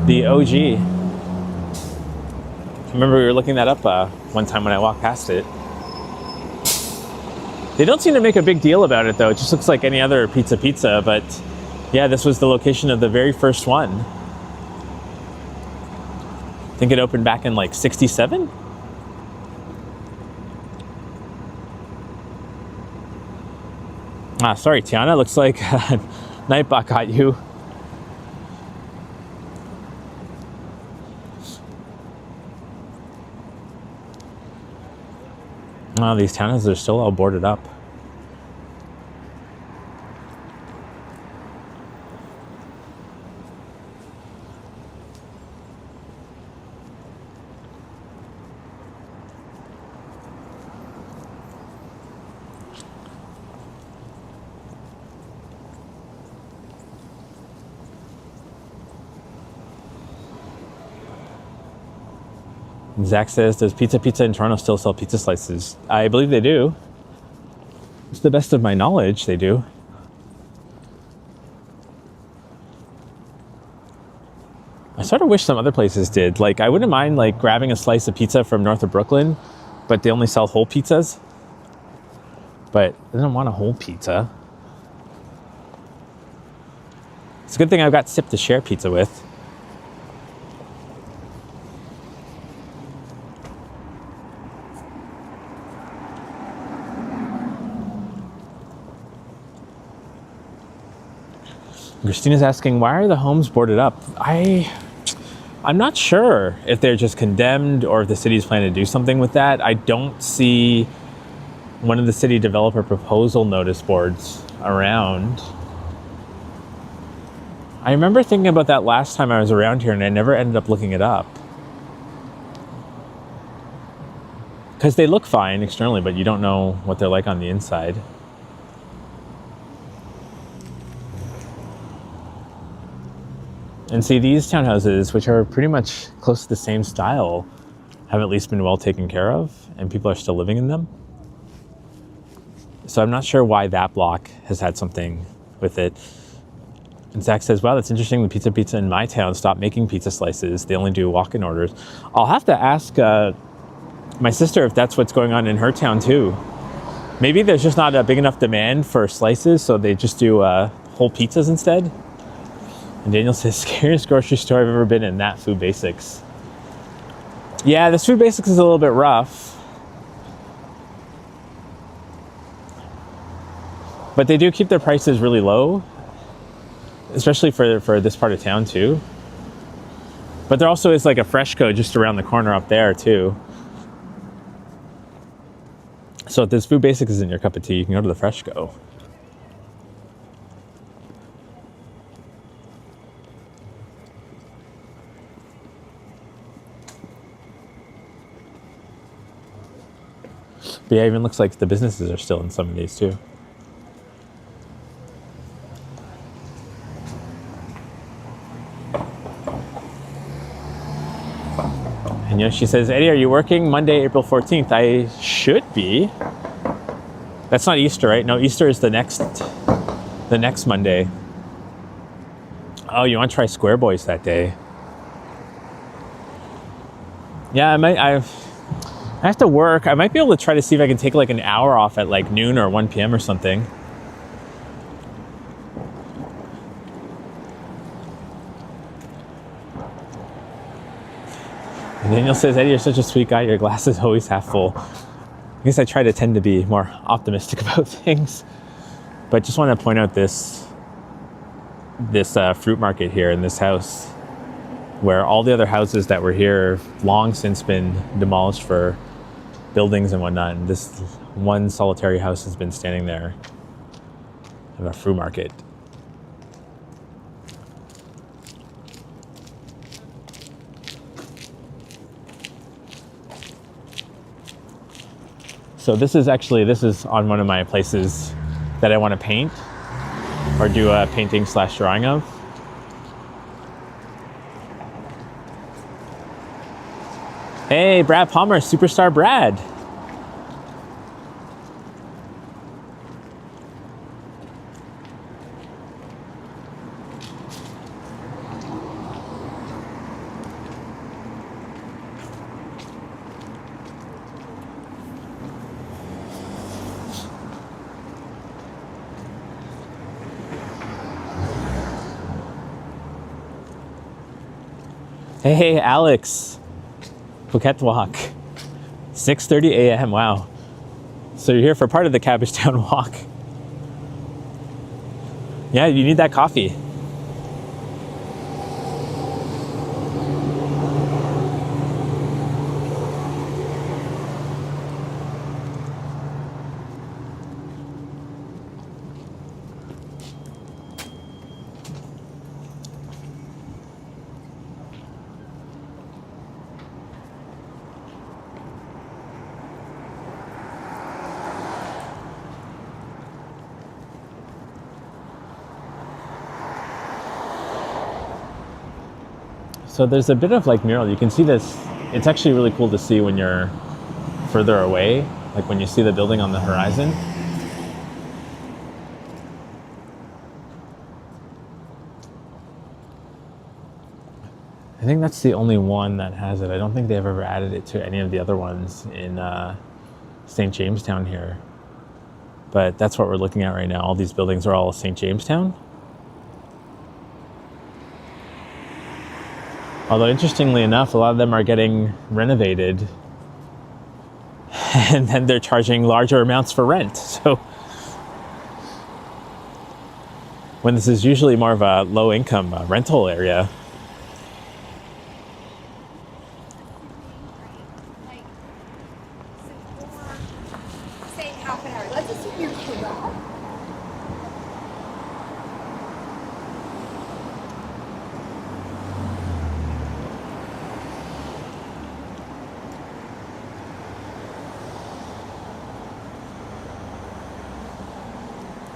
The OG. I remember we were looking that up one time when I walked past it. They don't seem to make a big deal about it though. It just looks like any other pizza, but yeah, this was the location of the very first one. I think it opened back in like 67? Ah, sorry, Tiana. Looks like Nightbot got you. Oh, these townhouses are still all boarded up. Zach says, does Pizza in Toronto still sell pizza slices? I believe they do. To the best of my knowledge, they do. I sort of wish some other places did. Like, I wouldn't mind like grabbing a slice of pizza from north of Brooklyn, but they only sell whole pizzas. But I don't want a whole pizza. It's a good thing I've got Sip to share pizza with. Christina's asking, why are the homes boarded up? I'm not sure if they're just condemned or if the city's planning to do something with that. I don't see one of the city developer proposal notice boards around. I remember thinking about that last time I was around here and I never ended up looking it up. Because they look fine externally, but you don't know what they're like on the inside. And see, these townhouses, which are pretty much close to the same style, have at least been well taken care of, and people are still living in them. So I'm not sure why that block has had something with it. And Zach says, wow, that's interesting. The Pizza in my town stopped making pizza slices. They only do walk-in orders. I'll have to ask my sister if that's what's going on in her town too. Maybe there's just not a big enough demand for slices, so they just do whole pizzas instead. And Daniel says, scariest grocery store I've ever been in, that Food Basics. Yeah, this Food Basics is a little bit rough. But they do keep their prices really low, especially for this part of town too. But there also is like a Freshco just around the corner up there too. So if this Food Basics isn't your cup of tea, you can go to the Freshco. But yeah, it even looks like the businesses are still in some of these too. And you know, she says, Eddie, are you working Monday, April 14th? I should be. That's not Easter, right? No, Easter is the next Monday. Oh, you want to try Square Boys that day? Yeah, I have to work. I might be able to try to see if I can take like an hour off at like noon or 1 p.m. or something. And Daniel says, Eddie, you're such a sweet guy. Your glass is always half full. I guess I try to tend to be more optimistic about things. But just want to point out this fruit market here in this house, where all the other houses that were here have long since been demolished for buildings and whatnot. And this one solitary house has been standing there in a fruit market. So this is on one of my places that I want to paint or do a painting / drawing of. Hey, Brad Palmer, Superstar Brad. Hey, Alex. Phuket walk. 6:30 a.m. Wow. So you're here for part of the Cabbagetown walk. Yeah, you need that coffee. So there's a bit of like mural. You can see this. It's actually really cool to see when you're further away, like when you see the building on the horizon. I think that's the only one that has it. I don't think they've ever added it to any of the other ones in St. Jamestown here. But that's what we're looking at right now. All these buildings are all St. Jamestown. Although interestingly enough, a lot of them are getting renovated and then they're charging larger amounts for rent. So when this is usually more of a low income rental area. Say half an hour. Let's assume you're correct.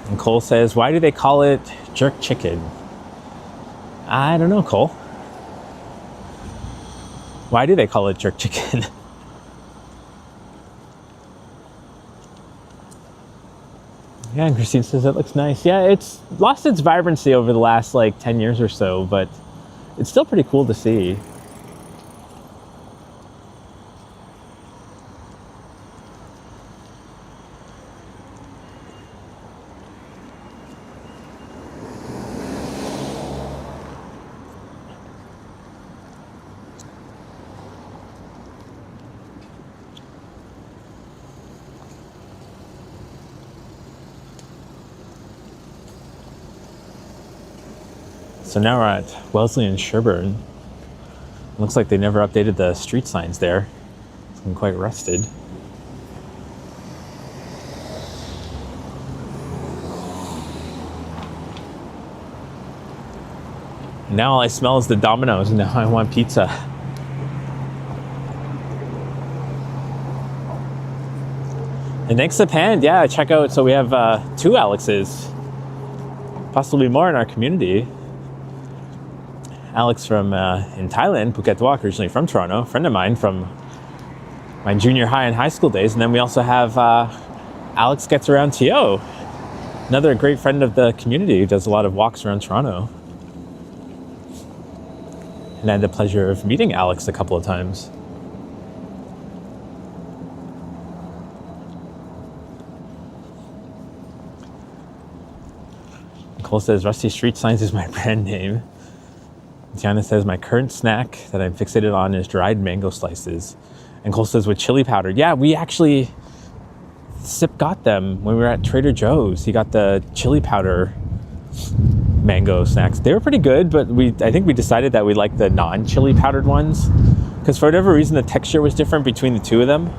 And Cole says, why do they call it jerk chicken? I don't know, Cole. Why do they call it jerk chicken? Yeah, and Christine says it looks nice. Yeah, it's lost its vibrancy over the last like 10 years or so, but it's still pretty cool to see. So now we're at Wellesley and Sherburne. Looks like they never updated the street signs there. It's been quite rusted. Now all I smell is the Domino's, and now I want pizza. And next up hand, yeah, check out, so we have 2 Alexes, possibly more in our community. Alex from in Thailand, Phuket Walk, originally from Toronto, a friend of mine from my junior high and high school days. And then we also have Alex Gets Around TO, another great friend of the community who does a lot of walks around Toronto. And I had the pleasure of meeting Alex a couple of times. Nicole says, Rusty Street Signs is my brand name. Tiana says, my current snack that I'm fixated on is dried mango slices. And Cole says, with chili powder. Yeah, we actually, Sip got them when we were at Trader Joe's. He got the chili powder mango snacks. They were pretty good, but I think we decided that we liked the non-chili powdered ones. Because for whatever reason, the texture was different between the two of them.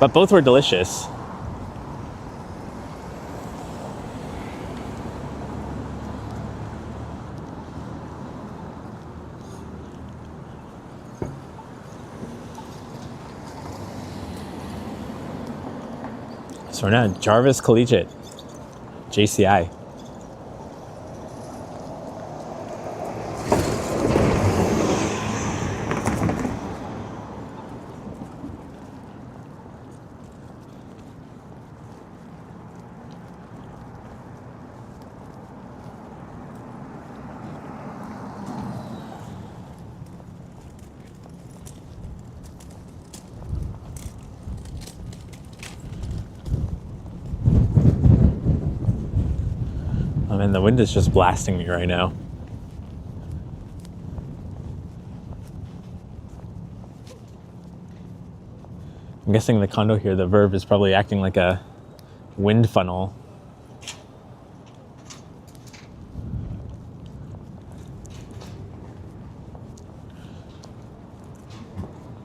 But both were delicious. So we're now at Jarvis Collegiate, JCI. And the wind is just blasting me right now. I'm guessing the condo here, the Verve, is probably acting like a wind funnel.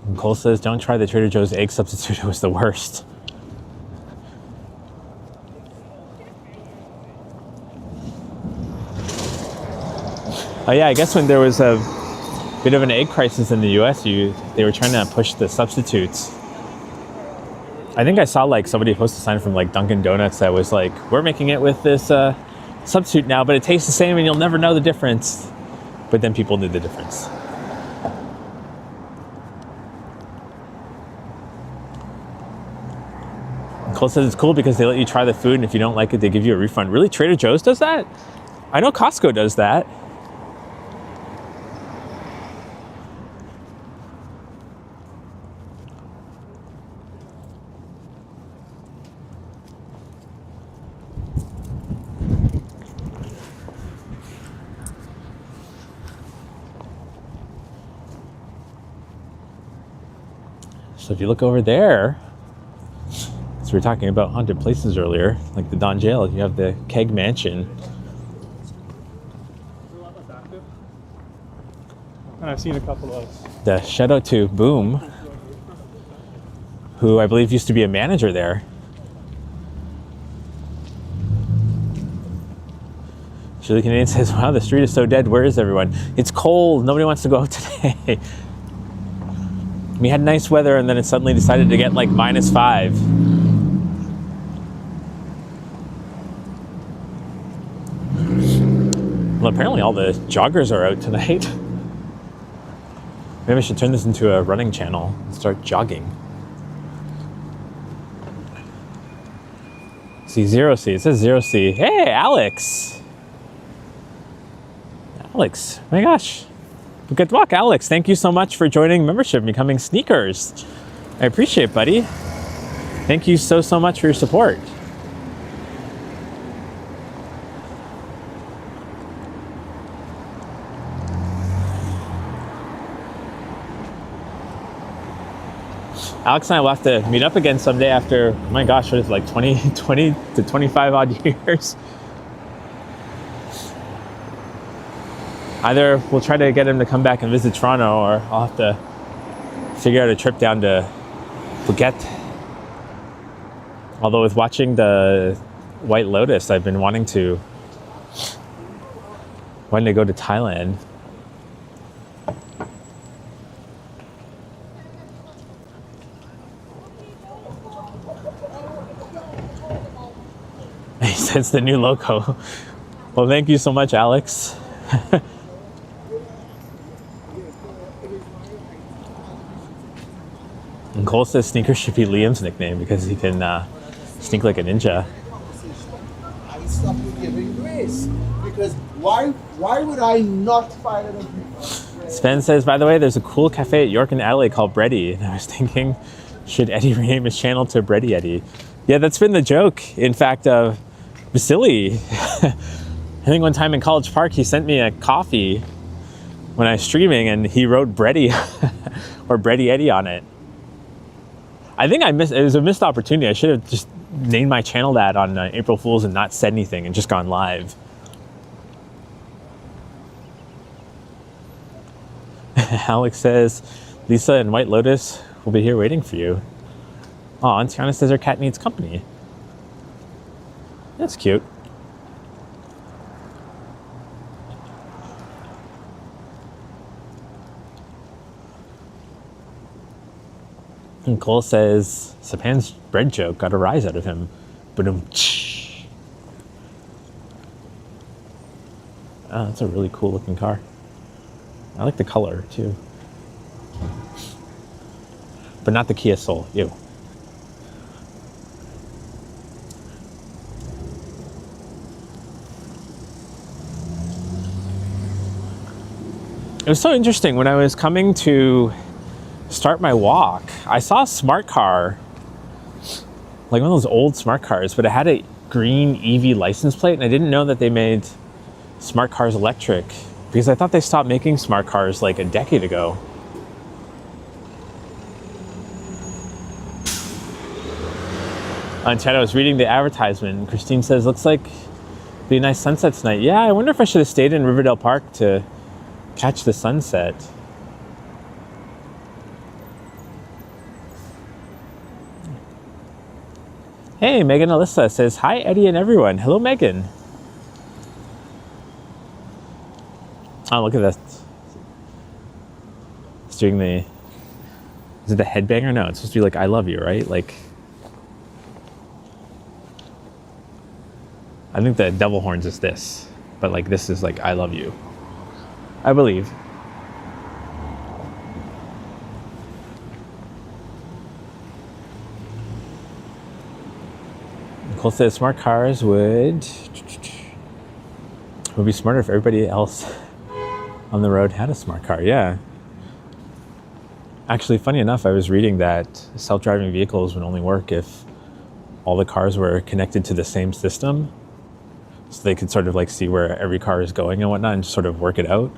And Cole says, don't try the Trader Joe's egg substitute, it was the worst. Oh yeah, I guess when there was a bit of an egg crisis in the US, they were trying to push the substitutes. I think I saw like somebody post a sign from like Dunkin' Donuts that was like, we're making it with this substitute now, but it tastes the same and you'll never know the difference. But then people knew the difference. And Cole says it's cool because they let you try the food, and if you don't like it, they give you a refund. Really? Trader Joe's does that? I know Costco does that. So if you look over there, so we were talking about haunted places earlier, like the Don Jail, you have the Keg Mansion. And I've seen a couple of. The shout out to Boom, who I believe used to be a manager there. Julie Canadian says, wow, the street is so dead. Where is everyone? It's cold. Nobody wants to go out today. We had nice weather and then it suddenly decided to get like -5. Well, apparently all the joggers are out tonight. Maybe I should turn this into a running channel and start jogging. See, 0C. It says 0C. Hey, Alex. Alex. Oh my gosh. Good luck, Alex. Thank you so much for joining membership and becoming sneakers. I appreciate it, buddy. Thank you so much for your support. Alex and I will have to meet up again someday after, oh my gosh, what is it, like 20 to 25 odd years. Either we'll try to get him to come back and visit Toronto, or I'll have to figure out a trip down to Phuket. Although with watching the White Lotus, I've been wanting to go to Thailand. He says the new logo. Well, thank you so much, Alex. And Cole says sneakers should be Liam's nickname because he can sneak like a ninja. I stopped giving grace because why would I not find it? Sven says, by the way, there's a cool cafe at York and Adelaide called Bready. And I was thinking, should Eddie rename his channel to Bready Eddie? Yeah, that's been the joke. In fact, Vasily I think one time in College Park, he sent me a coffee when I was streaming, and he wrote Bready or Bready Eddie on it. I think it was a missed opportunity. I should have just named my channel that on April Fool's and not said anything and just gone live. Alex says, Lisa and White Lotus will be here waiting for you. Oh, and Tiana says her cat needs company. That's cute. And Cole says, Sapan's bread joke got a rise out of him. Ba-dum. Oh, that's a really cool looking car. I like the color too. But not the Kia Soul. Ew. It was so interesting when I was coming to start my walk. I saw a smart car, like one of those old smart cars, but it had a green EV license plate, and I didn't know that they made smart cars electric because I thought they stopped making smart cars like a decade ago. On chat, I was reading the advertisement, and Christine says, looks like it'd be a nice sunset tonight. Yeah, I wonder if I should have stayed in Riverdale Park to catch the sunset. Hey, Megan Alyssa says, hi, Eddie and everyone. Hello, Megan. Oh, look at that. It's doing the, is it the headbanger? No, it's supposed to be like, I love you, right? Like, I think the devil horns is this, but like this is like, I love you. I believe. Nicole says smart cars would be smarter if everybody else on the road had a smart car. Yeah. Actually, funny enough, I was reading that self-driving vehicles would only work if all the cars were connected to the same system, so they could sort of like see where every car is going and whatnot and just sort of work it out.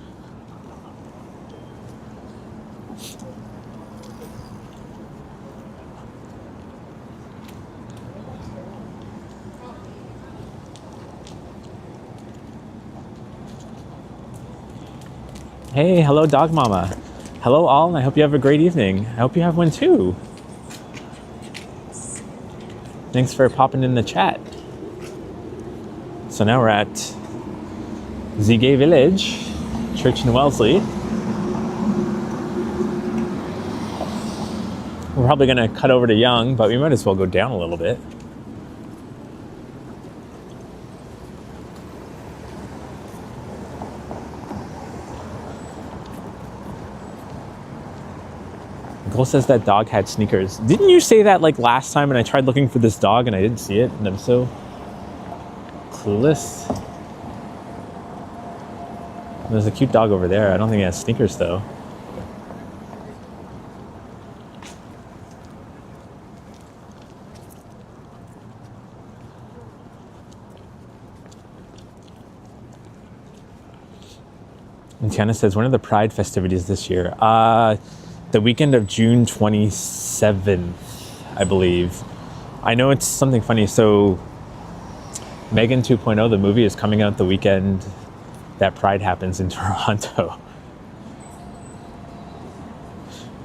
Hey, hello Dog Mama. Hello all, and I hope you have a great evening. I hope you have one too. Thanks for popping in the chat. So now we're at Zigay Village, church in Wellesley. We're probably gonna cut over to Yonge, but we might as well go down a little bit. Nicole says that dog had sneakers. Didn't you say that like last time and I tried looking for this dog and I didn't see it, and I'm so clueless? There's a cute dog over there. I don't think it has sneakers though. And Tiana says, when are the Pride festivities this year? The weekend of June 27th, I believe. I know it's something funny. So Megan 2.0, the movie, is coming out the weekend that Pride happens in Toronto.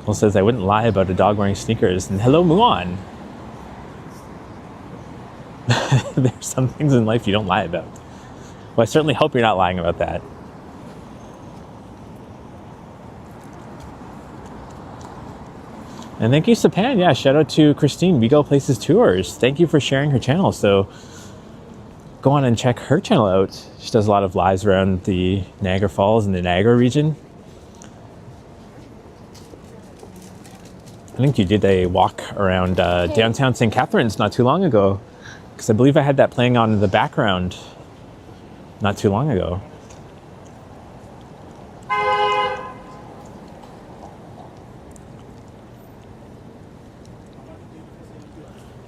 Cole says, I wouldn't lie about a dog wearing sneakers. And hello, Muon. There's some things in life you don't lie about. Well, I certainly hope you're not lying about that. And thank you, Sapan. Yeah, shout out to Christine, We Go Places Tours. Thank you for sharing her channel. So go on and check her channel out. She does a lot of lives around the Niagara Falls and the Niagara region. I think you did a walk around downtown St. Catharines not too long ago, because I believe I had that playing on in the background not too long ago.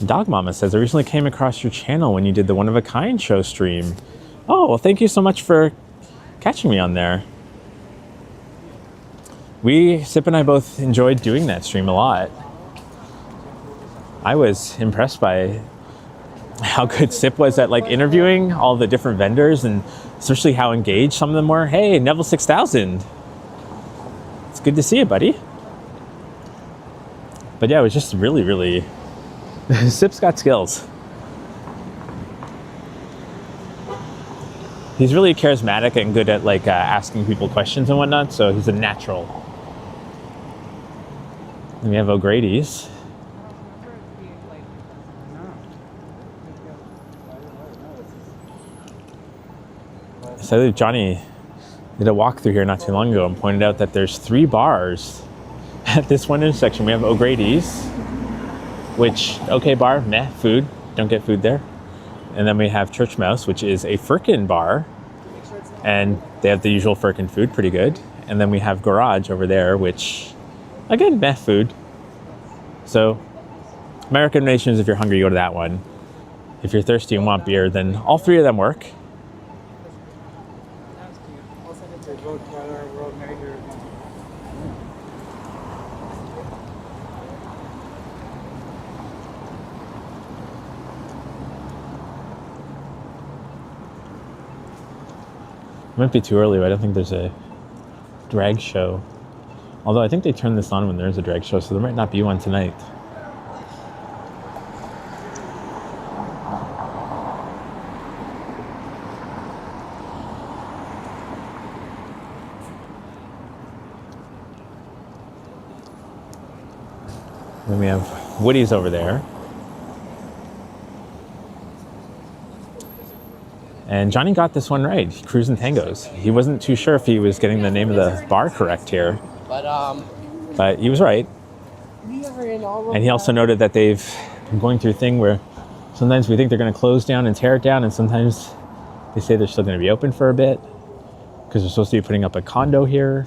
Dog Mama says, I recently came across your channel when you did the One of a Kind show stream. Oh, well, thank you so much for catching me on there. Sip and I both enjoyed doing that stream a lot. I was impressed by how good Sip was at like interviewing all the different vendors, and especially how engaged some of them were. Hey, Neville 6000. It's good to see you, buddy. But yeah, it was just really, really... Sip's got skills. He's really charismatic and good at like asking people questions and whatnot, so he's a natural. And we have O'Grady's. So Johnny did a walkthrough here not too long ago and pointed out that there's 3 bars at this one intersection. We have O'Grady's, which, okay bar, meh, food, don't get food there. And then we have Church Mouse, which is a Firkin bar, and they have the usual Firkin food, pretty good. And then we have Garage over there, which, again, meh food. So my recommendation is if you're hungry, go to that one. If you're thirsty and want beer, then all 3 of them work. It might be too early, but I don't think there's a drag show. Although I think they turn this on when there's a drag show, so there might not be one tonight. Then we have Woody's over there. And Johnny got this one right, Cruisin' Tangos. He wasn't too sure if he was getting the name of the bar correct here. But he was right. And he also noted that they've been going through a thing where sometimes we think they're going to close down and tear it down, and sometimes they say they're still going to be open for a bit because they're supposed to be putting up a condo here.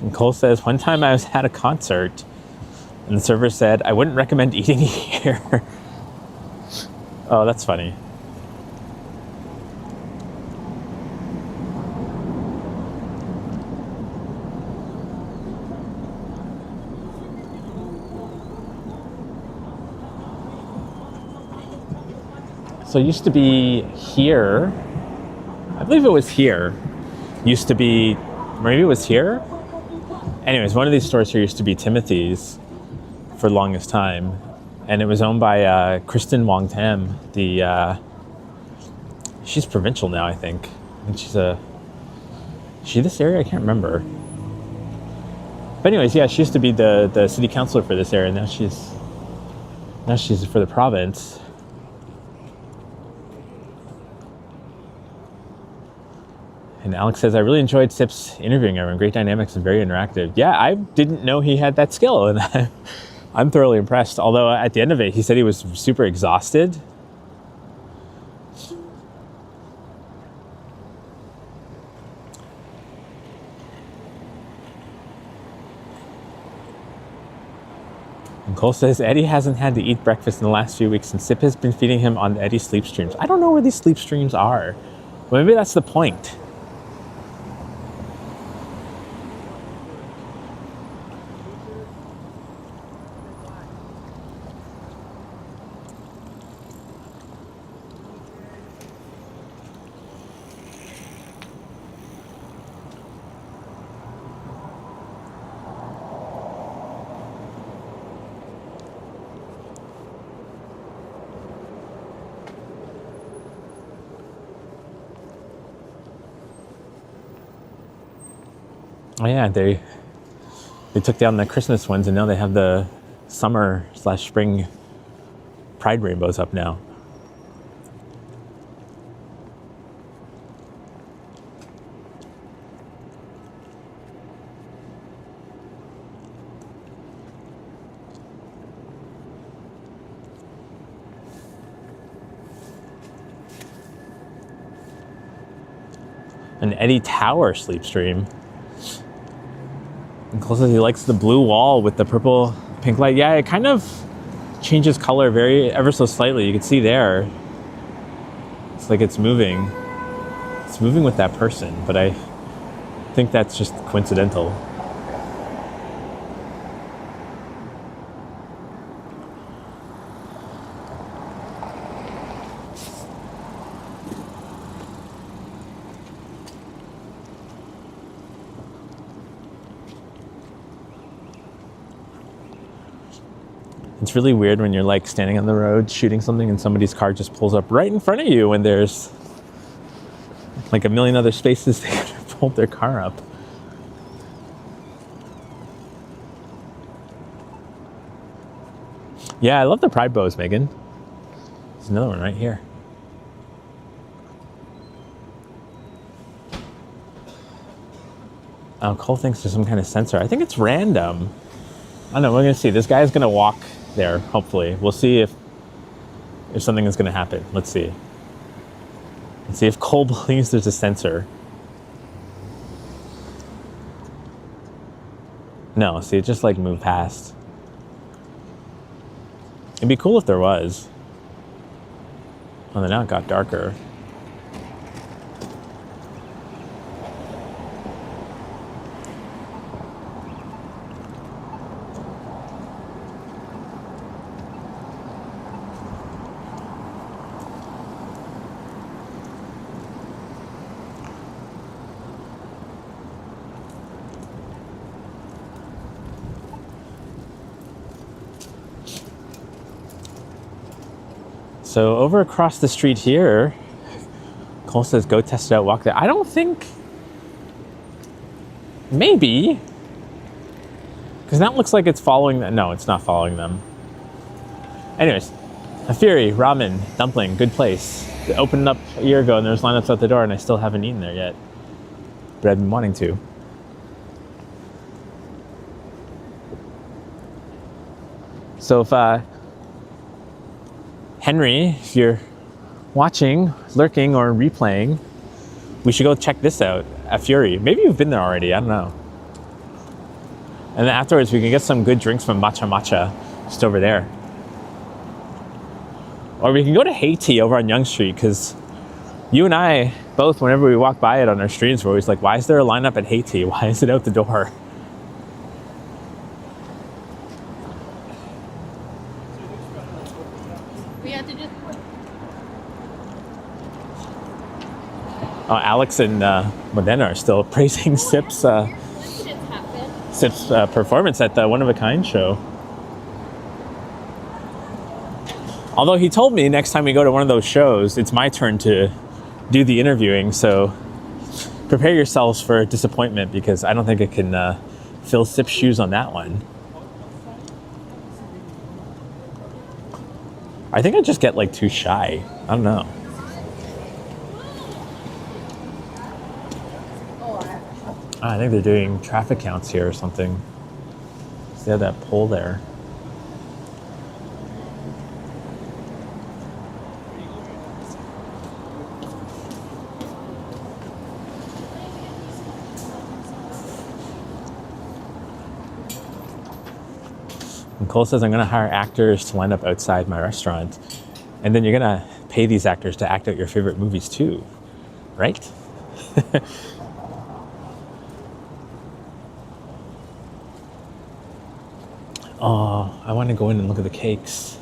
And Cole says, one time I was at a concert and the server said, I wouldn't recommend eating here. Oh, that's funny. So it used to be here. I believe it was here. Used to be, maybe it was here? Anyways, one of these stores here used to be Timothy's for the longest time, and it was owned by Kristen Wong Tam. She's provincial now, I think. And is she this area? I can't remember. But anyways, yeah, she used to be the city councilor for this area. Now she's for the province. And Alex says, I really enjoyed Sip's interviewing everyone. Great dynamics and very interactive. Yeah, I didn't know he had that skill, and I'm thoroughly impressed. Although at the end of it, he said he was super exhausted. And Cole says, Eddie hasn't had to eat breakfast in the last few weeks, and Sip has been feeding him on the Eddie sleep streams. I don't know where these sleep streams are. Well, maybe that's the point. Oh yeah, they took down the Christmas ones, and now they have the summer/spring pride rainbows up now. An Eddie Tower sleep stream. And Cole says he likes the blue wall with the pink light. Yeah, it kind of changes color ever so slightly. You can see there. It's like it's moving. It's moving with that person, but I think that's just coincidental. It's really weird when you're like standing on the road shooting something and somebody's car just pulls up right in front of you when there's like a million other spaces they could have pulled their car up. Yeah, I love the pride bows, Megan. There's another one right here. Oh, Cole thinks there's some kind of sensor. I think it's random. I don't know, we're gonna see. This guy's gonna walk there, hopefully. We'll see if something is gonna happen. Let's see. Let's see if Cole believes there's a sensor. No, see, it just like moved past. It'd be cool if there was. Oh, then now it got darker. So over across the street here, Cole says, go test it out, walk there. I don't think, maybe, because that looks like it's following them. No, it's not following them. Anyways, a Fury, ramen, dumpling, good place. It opened up a year ago and there's lineups out the door and I still haven't eaten there yet, but I've been wanting to. So if, Henry, if you're watching, lurking, or replaying, we should go check this out at Fury. Maybe you've been there already, I don't know. And then afterwards, we can get some good drinks from Matcha Matcha, just over there. Or we can go to Haiti over on Yonge Street, because you and I, both, whenever we walk by it on our streams, we're always like, why is there a lineup at Haiti? Why is it out the door? Oh, Alex and Modena are still praising Sip's performance at the One of a Kind show. Although he told me next time we go to one of those shows, it's my turn to do the interviewing. So prepare yourselves for disappointment because I don't think I can fill Sip's shoes on that one. I think I just get like too shy. I don't know. I think they're doing traffic counts here or something. They have that pole there. And Cole says, I'm going to hire actors to line up outside my restaurant. And then you're going to pay these actors to act out your favorite movies too, right? Oh, I want to go in and look at the cakes.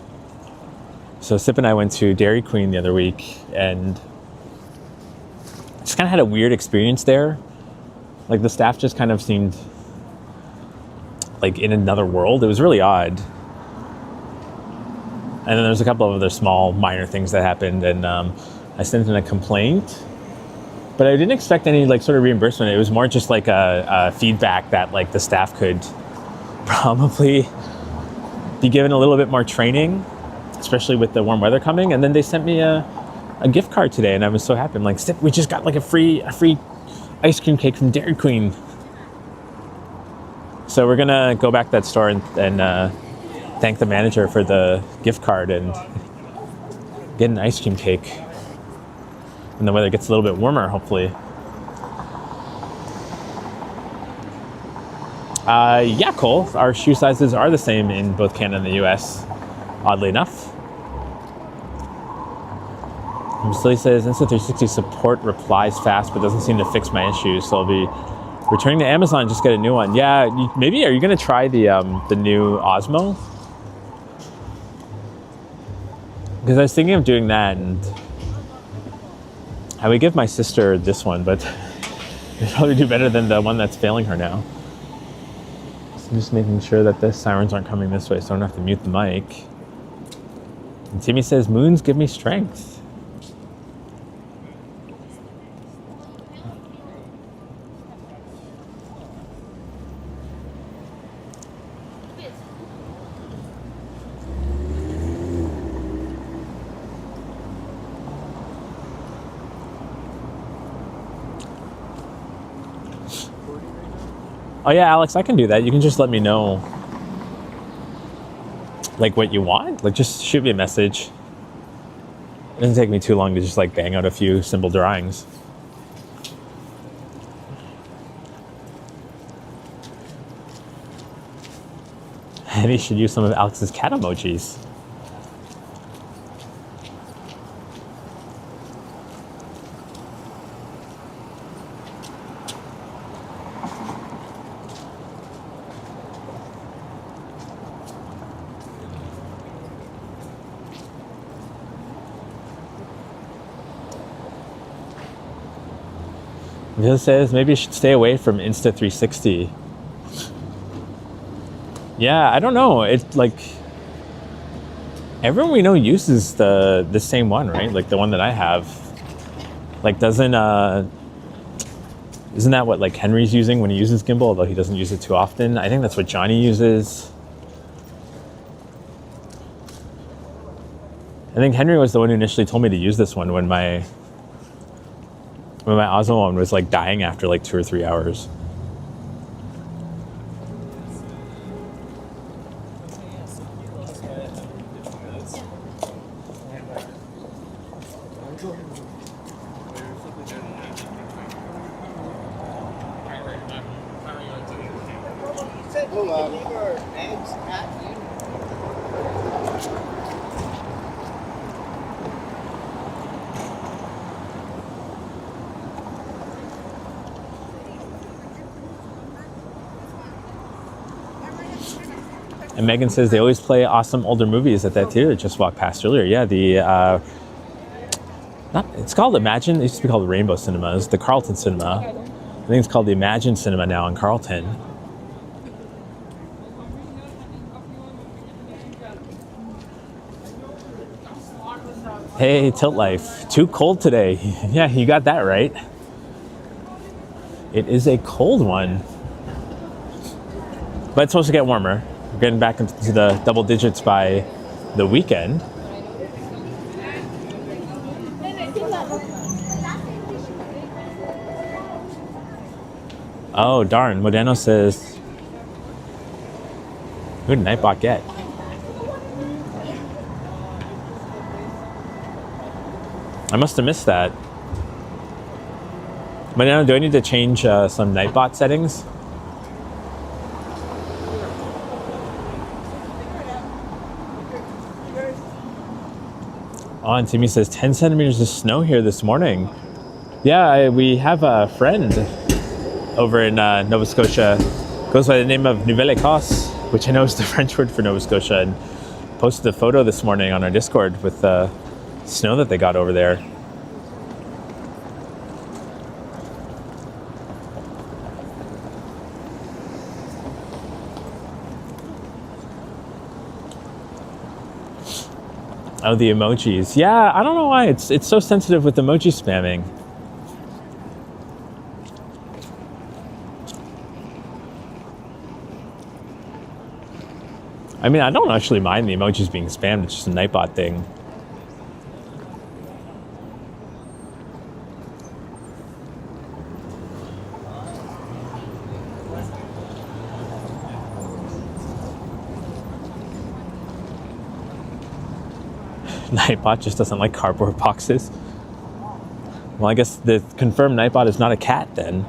So Sip and I went to Dairy Queen the other week and just kind of had a weird experience there. Like the staff just kind of seemed like in another world. It was really odd. And then there's a couple of other small minor things that happened and I sent in a complaint, but I didn't expect any like sort of reimbursement. It was more just like a feedback that like the staff could probably be given a little bit more training, especially with the warm weather coming. And then they sent me a gift card today and I was so happy. I'm like, Sip, we just got like a free ice cream cake from Dairy Queen. So we're gonna go back to that store and thank the manager for the gift card and get an ice cream cake when the weather gets a little bit warmer, hopefully. Yeah, Cole, our shoe sizes are the same in both Canada and the US. oddly enough. Silly says Insta360 support replies fast but doesn't seem to fix my issues, so I'll be returning to Amazon, just get a new one. Yeah, maybe, are you going to try the new Osmo? Because I was thinking of doing that, and I would give my sister this one, but it'd probably do better than the one that's failing her now. So I'm just making sure that the sirens aren't coming this way so I don't have to mute the mic. And Timmy says, moons give me strength. Oh yeah, Alex, I can do that. You can just let me know like what you want. Like just shoot me a message. It doesn't take me too long to just like bang out a few simple drawings. And he should use some of Alex's cat emojis. It says maybe you should stay away from Insta360. Yeah, I don't know. It's like everyone we know uses the same one, right? Like the one that I have. Like isn't that what like Henry's using when he uses gimbal, although he doesn't use it too often? I think that's what Johnny uses. I think Henry was the one who initially told me to use this one when my Osmo one was like dying after like 2 or 3 hours. And Megan says they always play awesome older movies at that theater that just walked past earlier. Yeah, it's called Imagine. It used to be called Rainbow Cinema. It's the Carlton Cinema. I think it's called the Imagine Cinema now in Carlton. Hey, Tilt Life. Too cold today. Yeah, you got that right. It is a cold one. But it's supposed to get warmer. We're getting back into the double digits by the weekend. Oh, darn. Modano says, who did Nightbot get? I must have missed that. Modano, do I need to change some Nightbot settings? Oh, and Timmy says 10 centimeters of snow here this morning. Yeah, we have a friend over in Nova Scotia. Goes by the name of Nouvelle Écosse, which I know is the French word for Nova Scotia, and posted a photo this morning on our Discord with the snow that they got over there. Oh, the emojis. Yeah, I don't know why it's so sensitive with emoji spamming. I mean, I don't actually mind the emojis being spammed. It's just a Nightbot thing. Nightbot just doesn't like cardboard boxes. Well, I guess the confirmed Nightbot is not a cat then.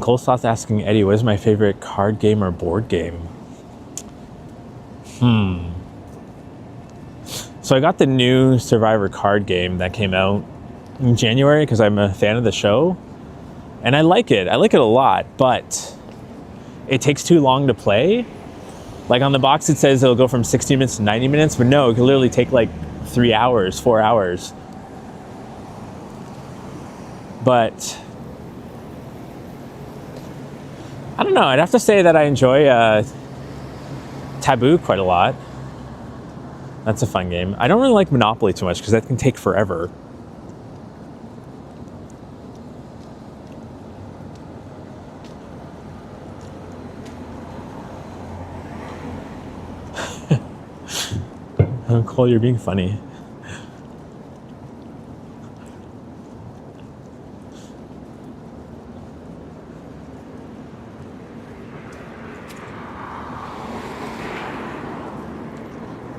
Coleslaw's asking Eddie, what is my favorite card game or board game? So I got the new Survivor card game that came out in January because I'm a fan of the show. And I like it. I like it a lot, but it takes too long to play. Like on the box it says it'll go from 60 minutes to 90 minutes, but no, it can literally take like 3 hours, 4 hours. But I don't know, I'd have to say that I enjoy Taboo quite a lot. That's a fun game. I don't really like Monopoly too much because that can take forever. Oh, Cole, you're being funny.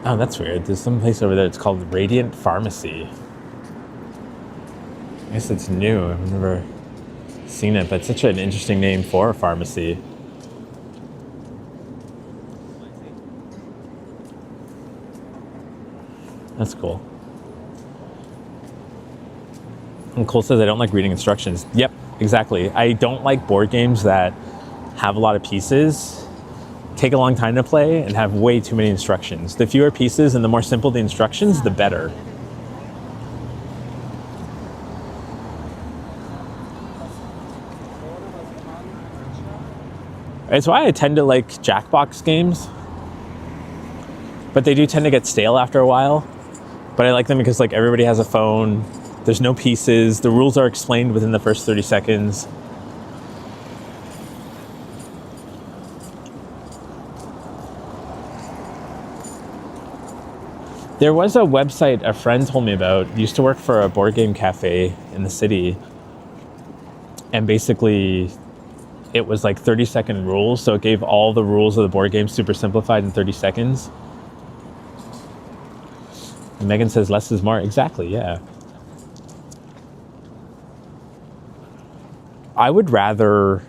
Oh, that's weird. There's some place over there. It's called Radiant Pharmacy. I guess it's new. I've never seen it, but it's such an interesting name for a pharmacy. That's cool. And Cole says, I don't like reading instructions. Yep, exactly. I don't like board games that have a lot of pieces, take a long time to play, and have way too many instructions. The fewer pieces and the more simple the instructions, the better. It's why I tend to like Jackbox games, but they do tend to get stale after a while. But I like them because like everybody has a phone, there's no pieces, the rules are explained within the first 30 seconds. There was a website a friend told me about, used to work for a board game cafe in the city, and basically it was like 30-second rules, so it gave all the rules of the board game super simplified in 30 seconds. And Megan says less is more. Exactly, yeah. I would rather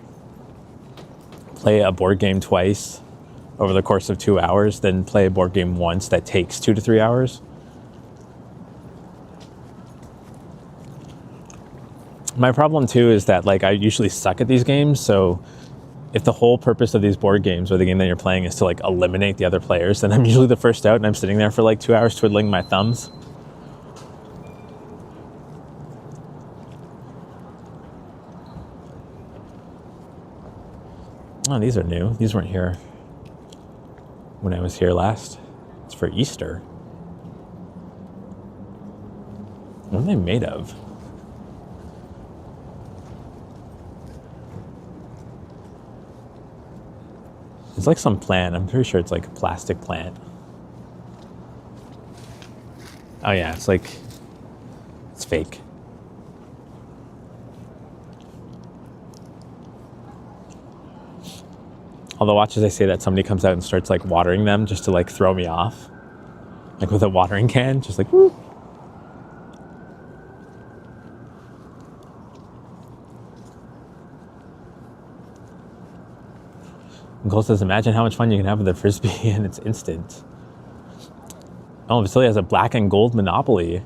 play a board game twice over the course of 2 hours than play a board game once that takes 2 to 3 hours. My problem too is that like I usually suck at these games, so if the whole purpose of these board games or the game that you're playing is to like eliminate the other players, then I'm usually the first out and I'm sitting there for like 2 hours twiddling my thumbs. Oh, these are new. These weren't here when I was here last. It's for Easter. What are they made of? It's like some plant. I'm pretty sure it's like a plastic plant. Oh yeah, it's like, it's fake. Although watch as I say that, somebody comes out and starts like watering them just to like throw me off. Like with a watering can, just like, woo. And Cole says, imagine how much fun you can have with a Frisbee and it's instant. Oh, Vasily has a black and gold Monopoly.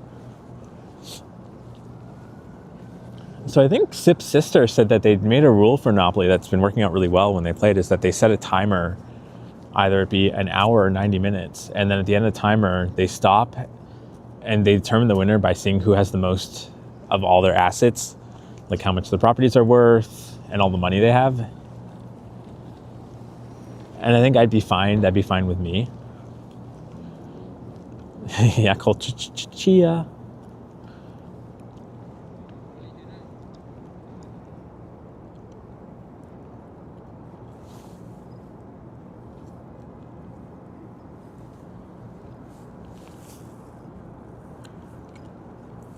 So I think Sip's sister said that they'd made a rule for Monopoly that's been working out really well when they played, is that they set a timer, either it be an hour or 90 minutes. And then at the end of the timer, they stop and they determine the winner by seeing who has the most of all their assets, like how much the properties are worth and all the money they have. And I think I'd be fine. That'd be fine with me. Yeah, called Chia.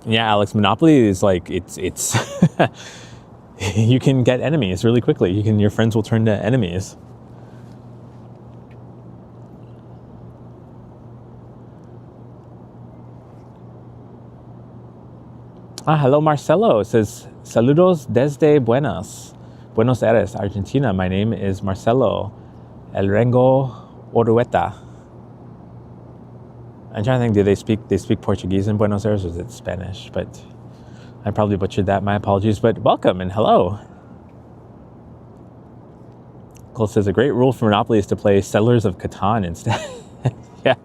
Yeah, Alex, Monopoly is like, it's you can get enemies really quickly. Your friends will turn to enemies. Hello, Marcelo. It says, saludos desde Buenas. Buenos Aires, Argentina. My name is Marcelo El Rengo Orueta. I'm trying to think, do they speak Portuguese in Buenos Aires, or is it Spanish? But I probably butchered that. My apologies, but welcome and hello. Cole says a great rule for Monopoly is to play Settlers of Catan instead. Yeah.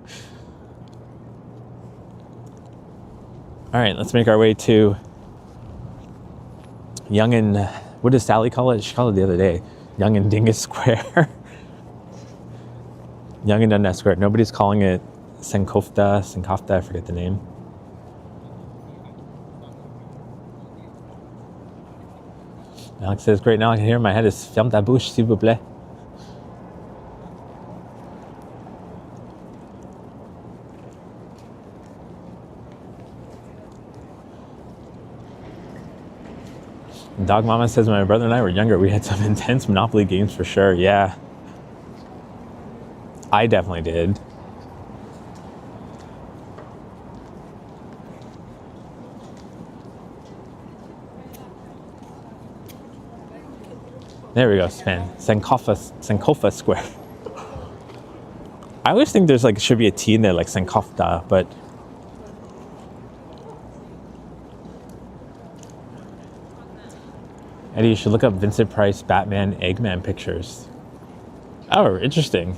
All right, let's make our way to Yonge and, what does Sally call it? She called it the other day, Yonge and Dingus Square. Yonge and Dundas Square. Nobody's calling it Senkofta, I forget the name. Alex says, great, now I can hear my head is ferme ta bouche, s'il vous plaît. Dog Mama says, when my brother and I were younger, we had some intense Monopoly games for sure. Yeah. I definitely did. There we go, man. Sankofa Square. I always think there's like, should be a T in there, like Sankofta, but Eddie, you should look up Vincent Price Batman Eggman pictures. Oh, interesting.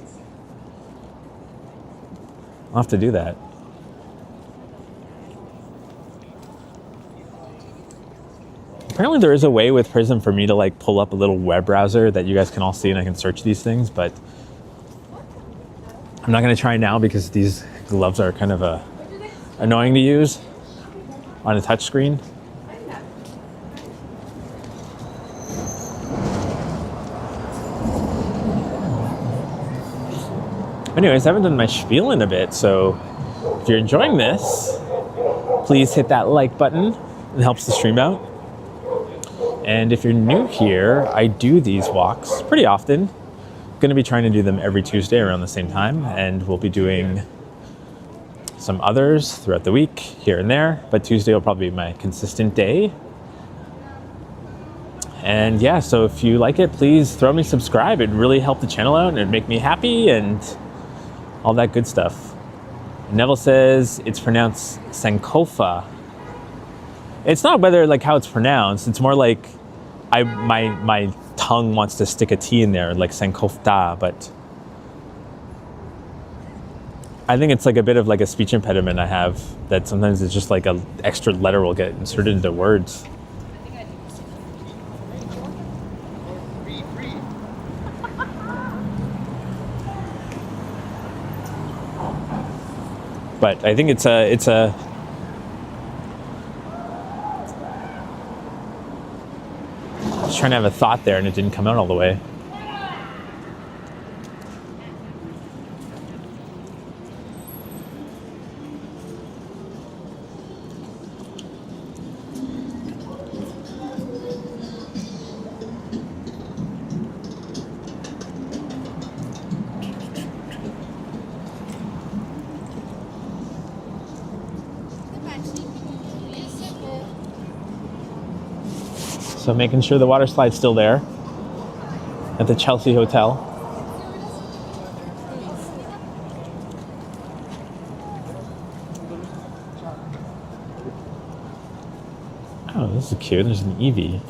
I'll have to do that. Apparently there is a way with Prism for me to like pull up a little web browser that you guys can all see and I can search these things, but I'm not going to try now because these gloves are kind of annoying to use on a touch screen. Anyways, I haven't done my spiel in a bit, so if you're enjoying this, please hit that like button. It helps the stream out. And if you're new here, I do these walks pretty often. I'm going to be trying to do them every Tuesday around the same time, and we'll be doing some others throughout the week here and there, but Tuesday will probably be my consistent day. And yeah, so if you like it, please throw me subscribe. It'd really help the channel out and it'd make me happy and all that good stuff. Neville says it's pronounced Sankofa. It's not whether like how it's pronounced. It's more like my tongue wants to stick a T in there, like Sankofta, but I think it's like a bit of like a speech impediment I have that sometimes it's just like an extra letter will get inserted into words. But I think it's a I was trying to have a thought there and it didn't come out all the way. So making sure the water slide's still there at the Chelsea Hotel. Oh, this is cute. There's an Eevee.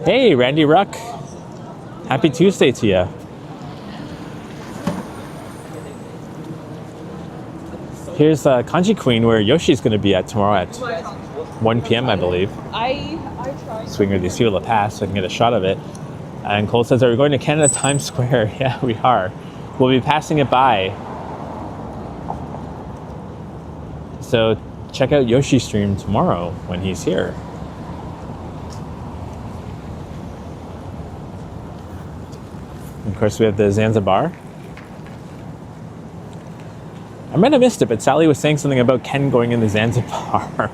Hey, Randy Ruck. Happy Tuesday to you. Here's Kanji Queen, where Yoshi's going to be at tomorrow at 1 p.m., I believe. I tried. Swing the seal of pass so I can get a shot of it. And Cole says, are we going to Canada Times Square? Yeah, we are. We'll be passing it by. So check out Yoshi's stream tomorrow when he's here. Of course, we have the Zanzibar. I might have missed it, but Sally was saying something about Ken going in the Zanzibar.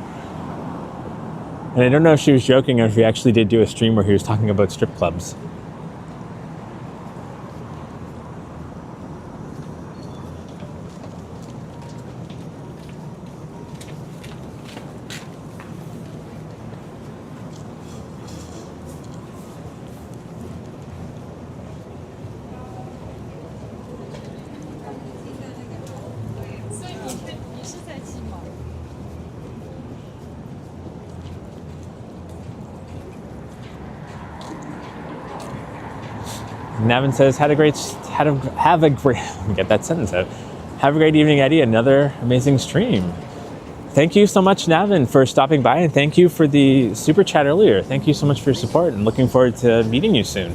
And I don't know if she was joking or if he actually did do a stream where he was talking about strip clubs. Navin says, have a great, get that sentence out. Have a great evening, Eddie. Another amazing stream. Thank you so much, Navin, for stopping by, and thank you for the super chat earlier. Thank you so much for your support, and looking forward to meeting you soon.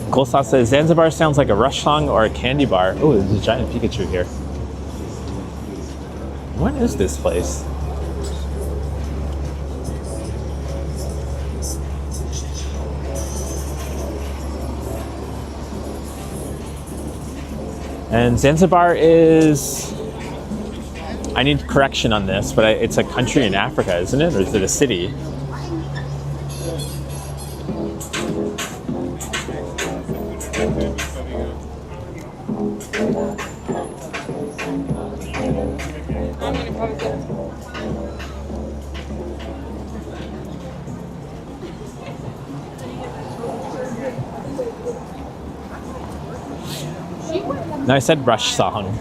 Coleslaw says, Zanzibar sounds like a Rush song or a candy bar. Oh, there's a giant Pikachu here. What is this place? And Zanzibar is, I need correction on this, but it's a country in Africa, isn't it? Or is it a city? No, I said Rush song.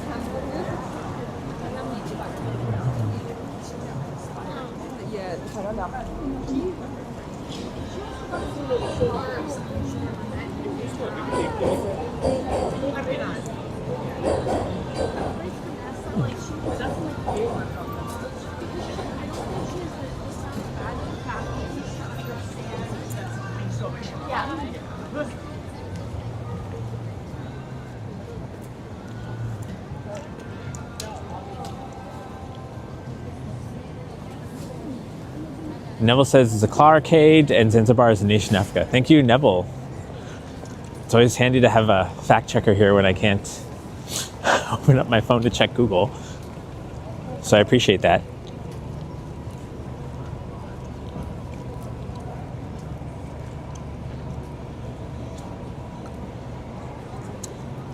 Neville says it's a claw arcade and Zanzibar is a nation in Africa. Thank you, Neville. It's always handy to have a fact checker here when I can't open up my phone to check Google. So I appreciate that.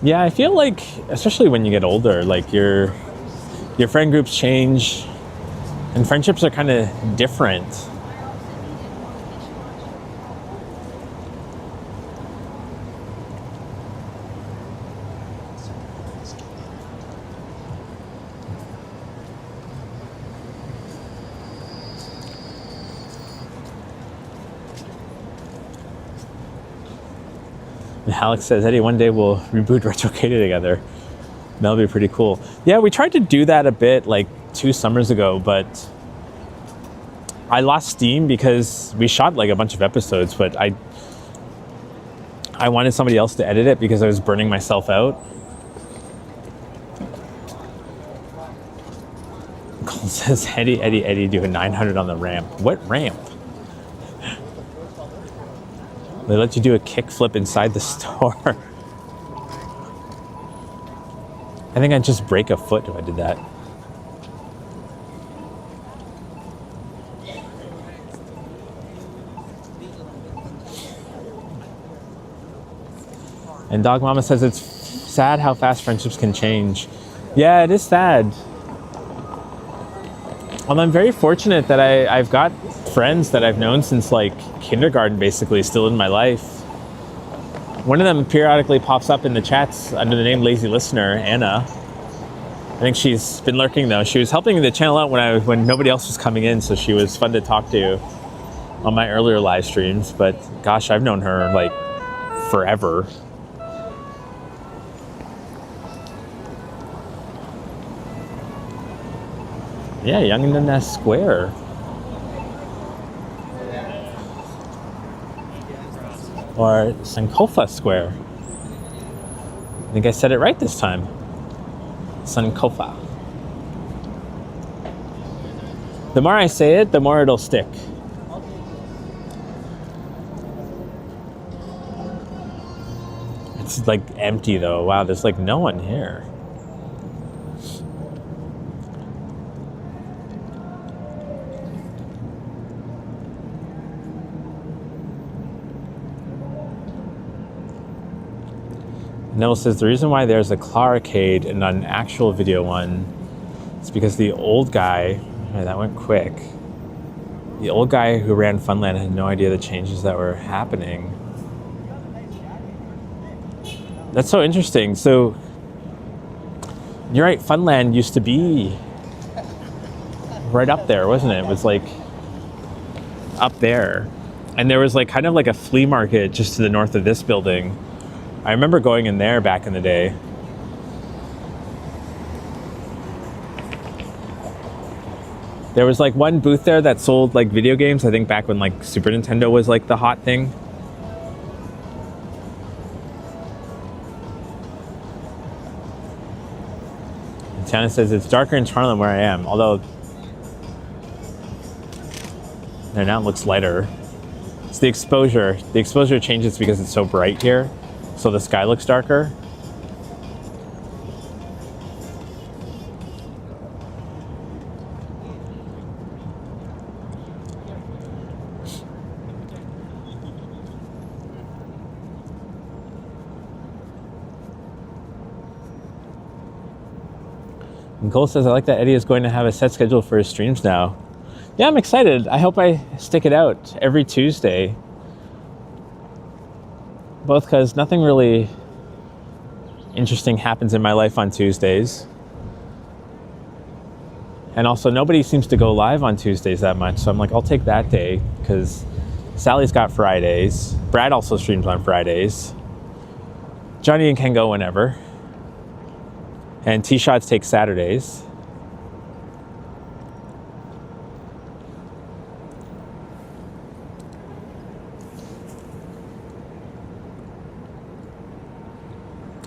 Yeah, I feel like, especially when you get older, like your friend groups change and friendships are kind of different. And Alex says, Eddie, one day we'll reboot Retro Cater together. That'll be pretty cool. Yeah, we tried to do that a bit like 2 summers ago, but I lost steam because we shot like a bunch of episodes, but I wanted somebody else to edit it because I was burning myself out. Cole says, Eddie, do a 900 on the ramp. What ramp? They let you do a kickflip inside the store. I think I'd just break a foot if I did that. And Dog Mama says it's sad how fast friendships can change. Yeah, it is sad. Well, I'm very fortunate that I've got friends that I've known since like kindergarten, basically, still in my life. One of them periodically pops up in the chats under the name Lazy Listener, Anna. I think she's been lurking though. She was helping the channel out when nobody else was coming in, so she was fun to talk to on my earlier live streams. But gosh, I've known her like forever. Yeah, Yonge and Dundas Square. Or Sankofa Square. I think I said it right this time. Sankofa. The more I say it, the more it'll stick. It's like empty though. Wow, there's like no one here. Neville says the reason why there's a claw arcade and not an actual video one is because the old guy, that went quick. The old guy who ran Funland had no idea the changes that were happening. That's so interesting. So you're right, Funland used to be right up there, wasn't it? It was like up there. And there was like kind of like a flea market just to the north of this building. I remember going in there back in the day. There was like one booth there that sold like video games, I think back when like Super Nintendo was like the hot thing. And Tana says it's darker in Toronto than where I am, although now it looks lighter. It's the exposure. The exposure changes because it's so bright here, so the sky looks darker. Nicole says, I like that Eddie is going to have a set schedule for his streams now. Yeah, I'm excited. I hope I stick it out every Tuesday. Both because nothing really interesting happens in my life on Tuesdays. And also nobody seems to go live on Tuesdays that much. So I'm like, I'll take that day because Sally's got Fridays. Brad also streams on Fridays. Johnny and Ken go whenever. And T-Shots take Saturdays.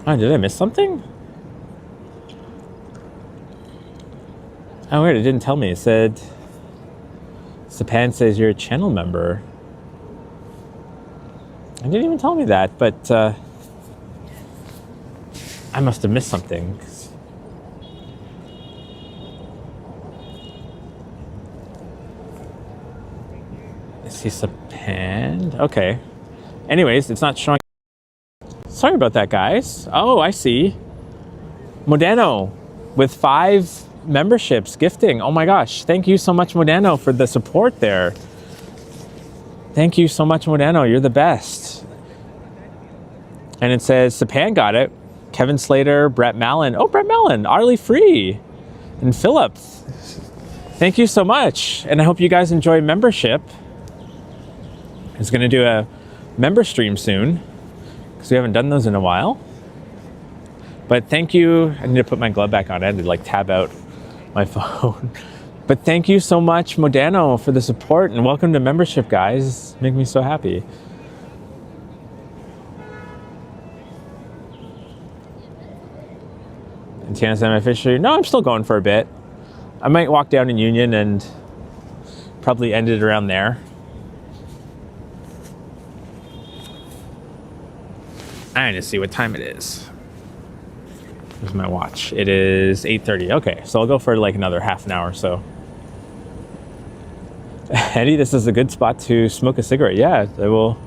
Oh, did I miss something? Oh, weird, it didn't tell me. It said, Sapan says you're a channel member. It didn't even tell me that, but I must have missed something. Is he Sapan? Okay. Anyways, it's not showing. Sorry about that, guys. Oh, I see. Modano with 5 memberships gifting. Oh my gosh. Thank you so much, Modano, for the support there. Thank you so much, Modano. You're the best. And it says Sapan got it. Kevin Slater, Brett Mallon. Oh, Brett Mallon. Arlie Free. And Philip. Thank you so much. And I hope you guys enjoy membership. I was going to do a member stream soon because we haven't done those in a while. But thank you. I need to put my glove back on. I had to like tab out my phone. But thank you so much, Modano, for the support and welcome to membership, guys. Make me so happy. And Tiana said, am I officially? No, I'm still going for a bit. I might walk down in Union and probably end it around there. I need to see what time it is. Here's my watch. It is 8:30. Okay, so I'll go for like another half an hour or so. Eddie, this is a good spot to smoke a cigarette. Yeah, I will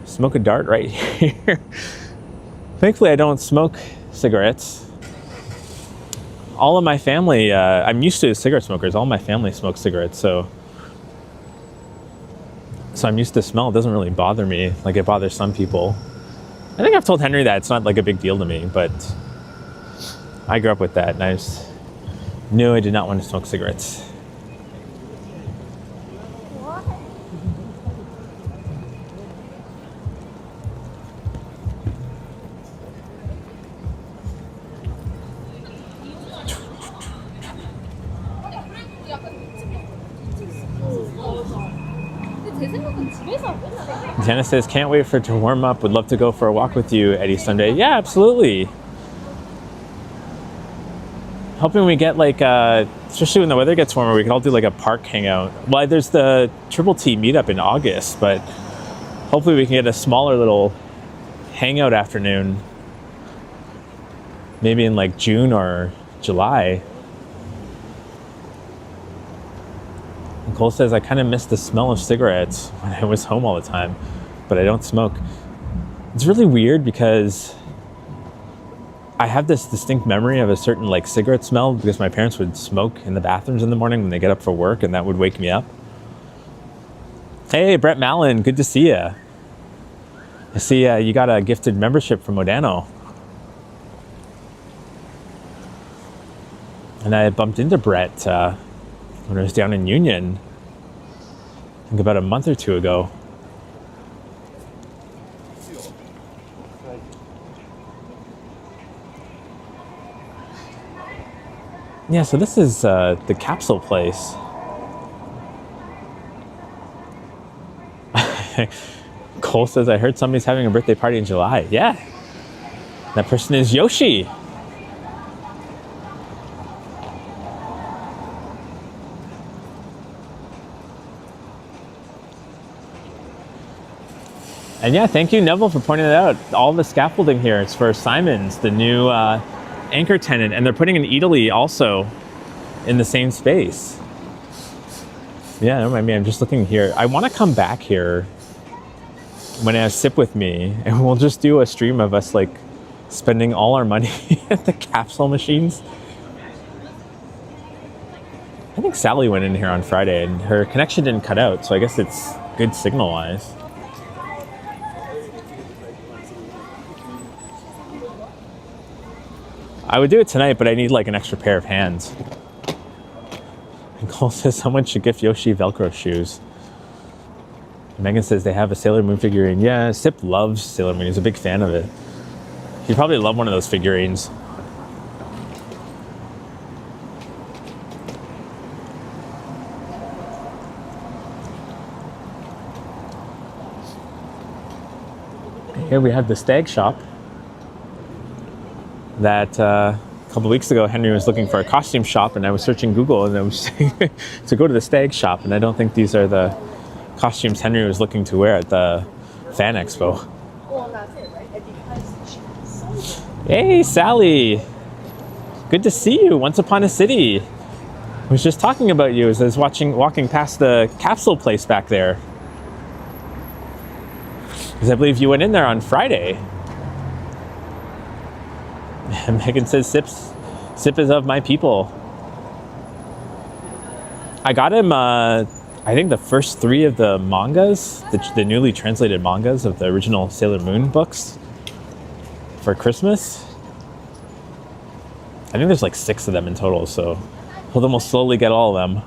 smoke a dart right here. Thankfully, I don't smoke cigarettes. All of my family, I'm used to cigarette smokers. All my family smokes cigarettes, so I'm used to the smell. It doesn't really bother me like it bothers some people. I think I've told Henry that it's not like a big deal to me, but I grew up with that and I just knew I did not want to smoke cigarettes. Jenna says, can't wait for it to warm up. Would love to go for a walk with you, Eddie, someday. Yeah, absolutely. Hoping we get like, especially when the weather gets warmer, we can all do like a park hangout. Well, there's the Triple T meetup in August, but hopefully we can get a smaller little hangout afternoon. Maybe in like June or July. Nicole says, I kind of miss the smell of cigarettes when I was home all the time, but I don't smoke. It's really weird because I have this distinct memory of a certain like cigarette smell because my parents would smoke in the bathrooms in the morning when they get up for work, and that would wake me up. Hey, Brett Mallon, good to see you. I see you got a gifted membership from Modano. And I bumped into Brett when I was down in Union, I think about a month or two ago. Yeah, so this is the capsule place. Cole says, I heard somebody's having a birthday party in July. Yeah, that person is Yoshi. And yeah, thank you, Neville, for pointing it out. All the scaffolding here, it's for Simon's, the new anchor tenant, and they're putting an Italy also in the same space. Yeah, I mean, I'm just looking here. I want to come back here when I have Sip with me, and we'll just do a stream of us like spending all our money at the capsule machines. I think Sally went in here on Friday, and her connection didn't cut out, so I guess it's good signal-wise. I would do it tonight, but I need like an extra pair of hands. And Cole says someone should gift Yoshi Velcro shoes. Megan says they have a Sailor Moon figurine. Yeah, Sip loves Sailor Moon. He's a big fan of it. He'd probably love one of those figurines. Here we have the Stag Shop. That a couple of weeks ago, Henry was looking for a costume shop, and I was searching Google, and I was saying to go to the Stag Shop, and I don't think these are the costumes Henry was looking to wear at the Fan Expo. Well, that's it, right? And because Hey, Sally. Good to see you. Once Upon a City. I was just talking about you as I was walking past the capsule place back there. Because I believe you went in there on Friday. And Megan says Sip is of my people. I got him, I think the first 3 of the mangas, the newly translated mangas of the original Sailor Moon books for Christmas. I think there's like 6 of them in total, so we'll then we'll slowly get all of them.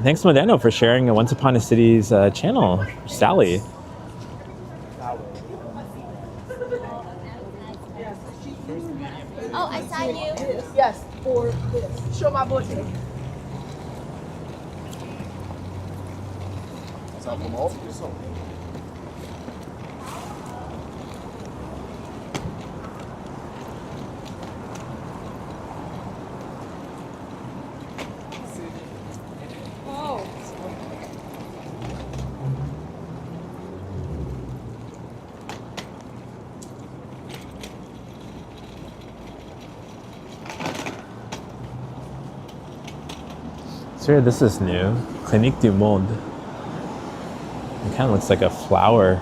Thanks, Modeno, for sharing a Once Upon a City's channel, Sally. oh, I saw you. Yes, for this. Show my boutique. Oh. So here, this is new. Clinique du Monde. It kind of looks like a flower.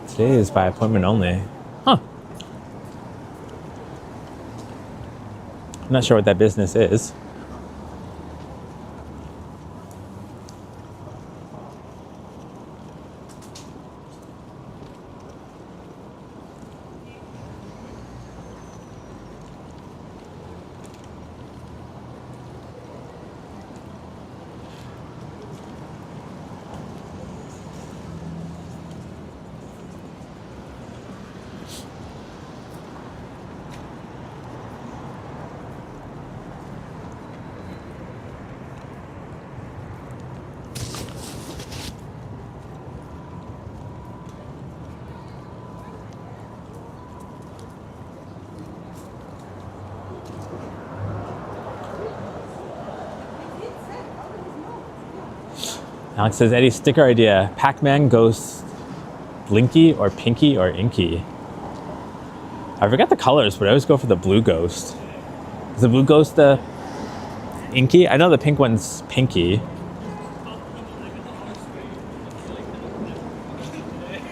Today is by appointment only. Huh. I'm not sure what that business is. Alex says, Eddie, sticker idea. Pac-Man Ghost Blinky or Pinky or Inky? I forget the colors, but I always go for the blue ghost. Is the blue ghost the Inky? I know the pink one's Pinky.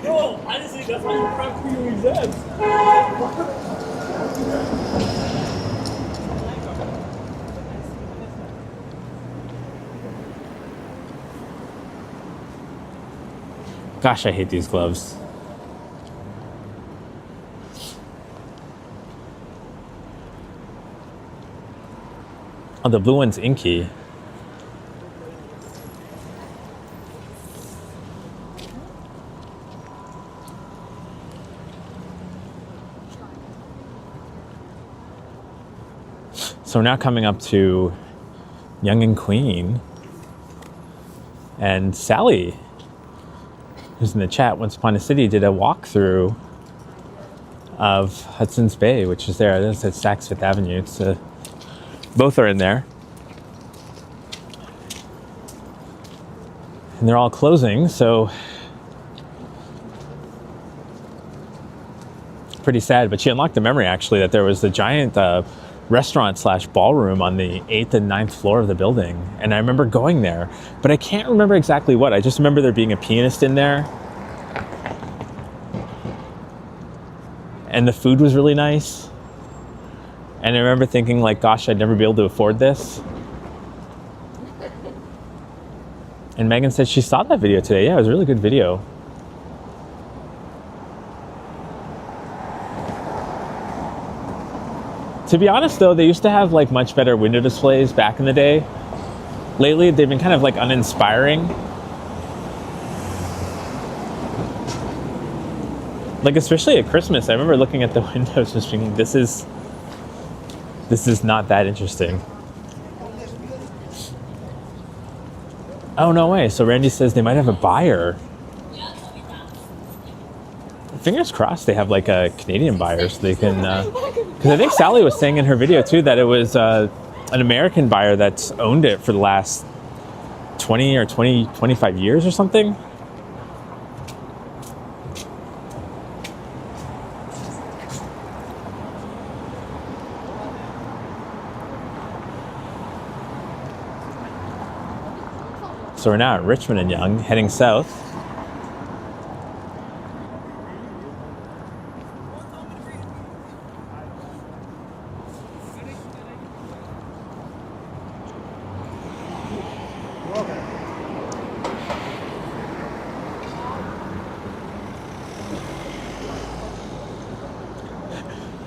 No, honestly, that's why you practically exist. Gosh, I hate these gloves. Oh, the blue one's inky. So we're now coming up to Yonge and Queen. And Sally, who's in the chat, Once Upon a City, did a walkthrough of Hudson's Bay, which is there. That's at Saks Fifth Avenue. It's both are in there. And they're all closing, so pretty sad. But she unlocked the memory, actually, that there was a giant restaurant / ballroom on the 8th and 9th floor of the building. And I remember going there, but I can't remember exactly what. I just remember there being a pianist in there. And the food was really nice. And I remember thinking, like, gosh, I'd never be able to afford this. And Megan said she saw that video today. Yeah, it was a really good video. To be honest, though, they used to have like much better window displays back in the day. Lately, they've been kind of like uninspiring. Like, especially at Christmas, I remember looking at the windows just being, this is not that interesting. Oh, no way. So Randy says they might have a buyer. Fingers crossed they have like a Canadian buyer so they can, because I think Sally was saying in her video too that it was an American buyer that's owned it for the last 25 years or something. So we're now at Richmond and Yonge, heading south.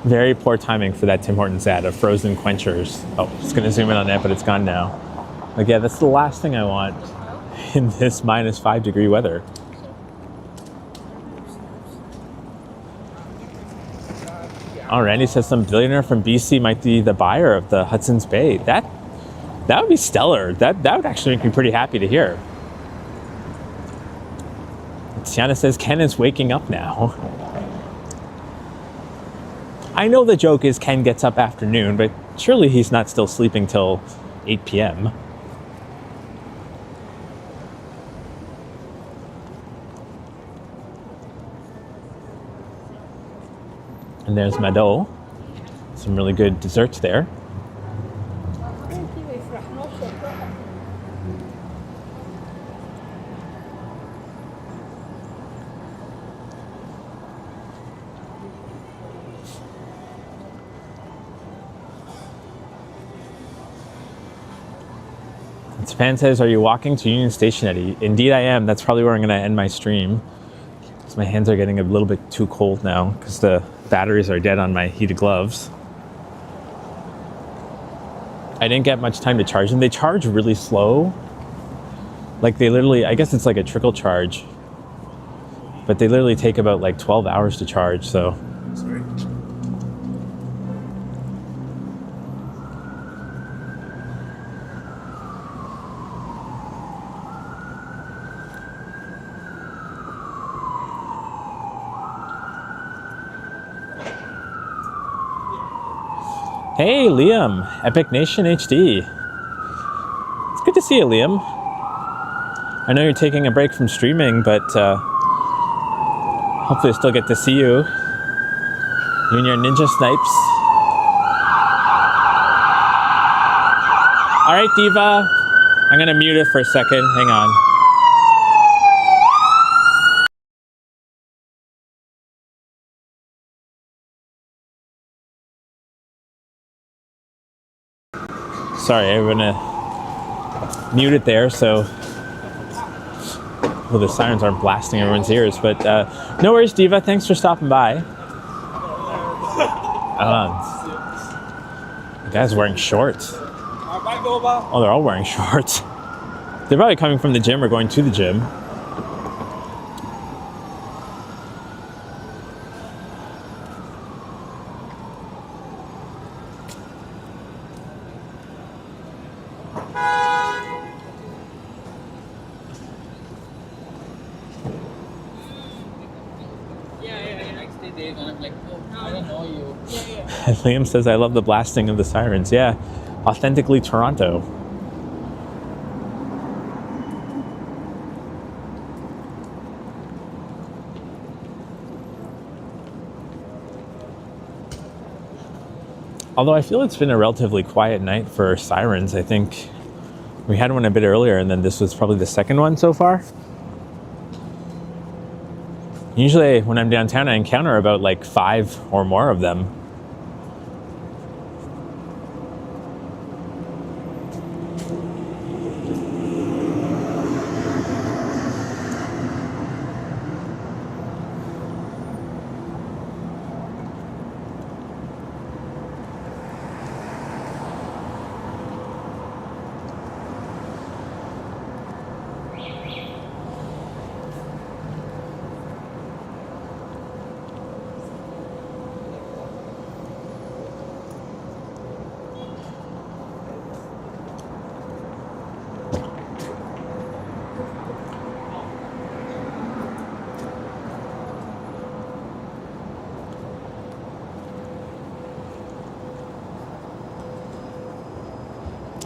Very poor timing for that Tim Hortons ad of frozen quenchers. Oh, just gonna zoom in on that, but it's gone now. Like, yeah, that's the last thing I want in this -5 degree weather. Oh, Randy says some billionaire from BC might be the buyer of the Hudson's Bay. That would be stellar. That would actually make me pretty happy to hear. Tiana says Ken is waking up now. I know the joke is Ken gets up after noon, but surely he's not still sleeping till 8 p.m. And there's Mado. Some really good desserts there. Fan says, are you walking to Union Station, Eddie? Indeed I am. That's probably where I'm going to end my stream. Because my hands are getting a little bit too cold now because the batteries are dead on my heated gloves. I didn't get much time to charge them. They charge really slow. Like, they literally, I guess it's like a trickle charge. But they literally take about like 12 hours to charge, so. Sorry. Hey, Liam, Epic Nation HD. It's good to see you, Liam. I know you're taking a break from streaming, but hopefully I still get to see you. You and your ninja snipes. All right, Diva. I'm gonna mute it for a second. Hang on. Sorry, I'm gonna mute it there so well, the sirens aren't blasting everyone's ears, but no worries, Diva. Thanks for stopping by. The guy's wearing shorts. Oh, they're all wearing shorts. They're probably coming from the gym or going to the gym. They're gonna be like, oh, I don't know you. Liam says, I love the blasting of the sirens. Yeah, authentically Toronto. Although I feel it's been a relatively quiet night for sirens. I think we had one a bit earlier, and then this was probably the second one so far. Usually when I'm downtown, I encounter about like 5 or more of them.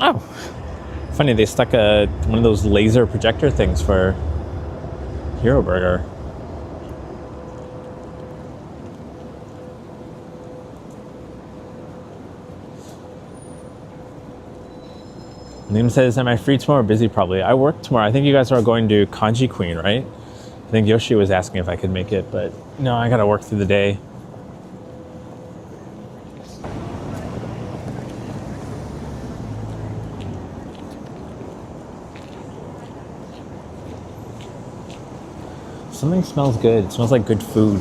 Oh, funny, they stuck one of those laser projector things for Hero Burger. Liam says, am I free tomorrow or busy? Probably. I work tomorrow. I think you guys are going to Kanji Queen, right? I think Yoshi was asking if I could make it, but no, I gotta work through the day. Something smells good. It smells like good food.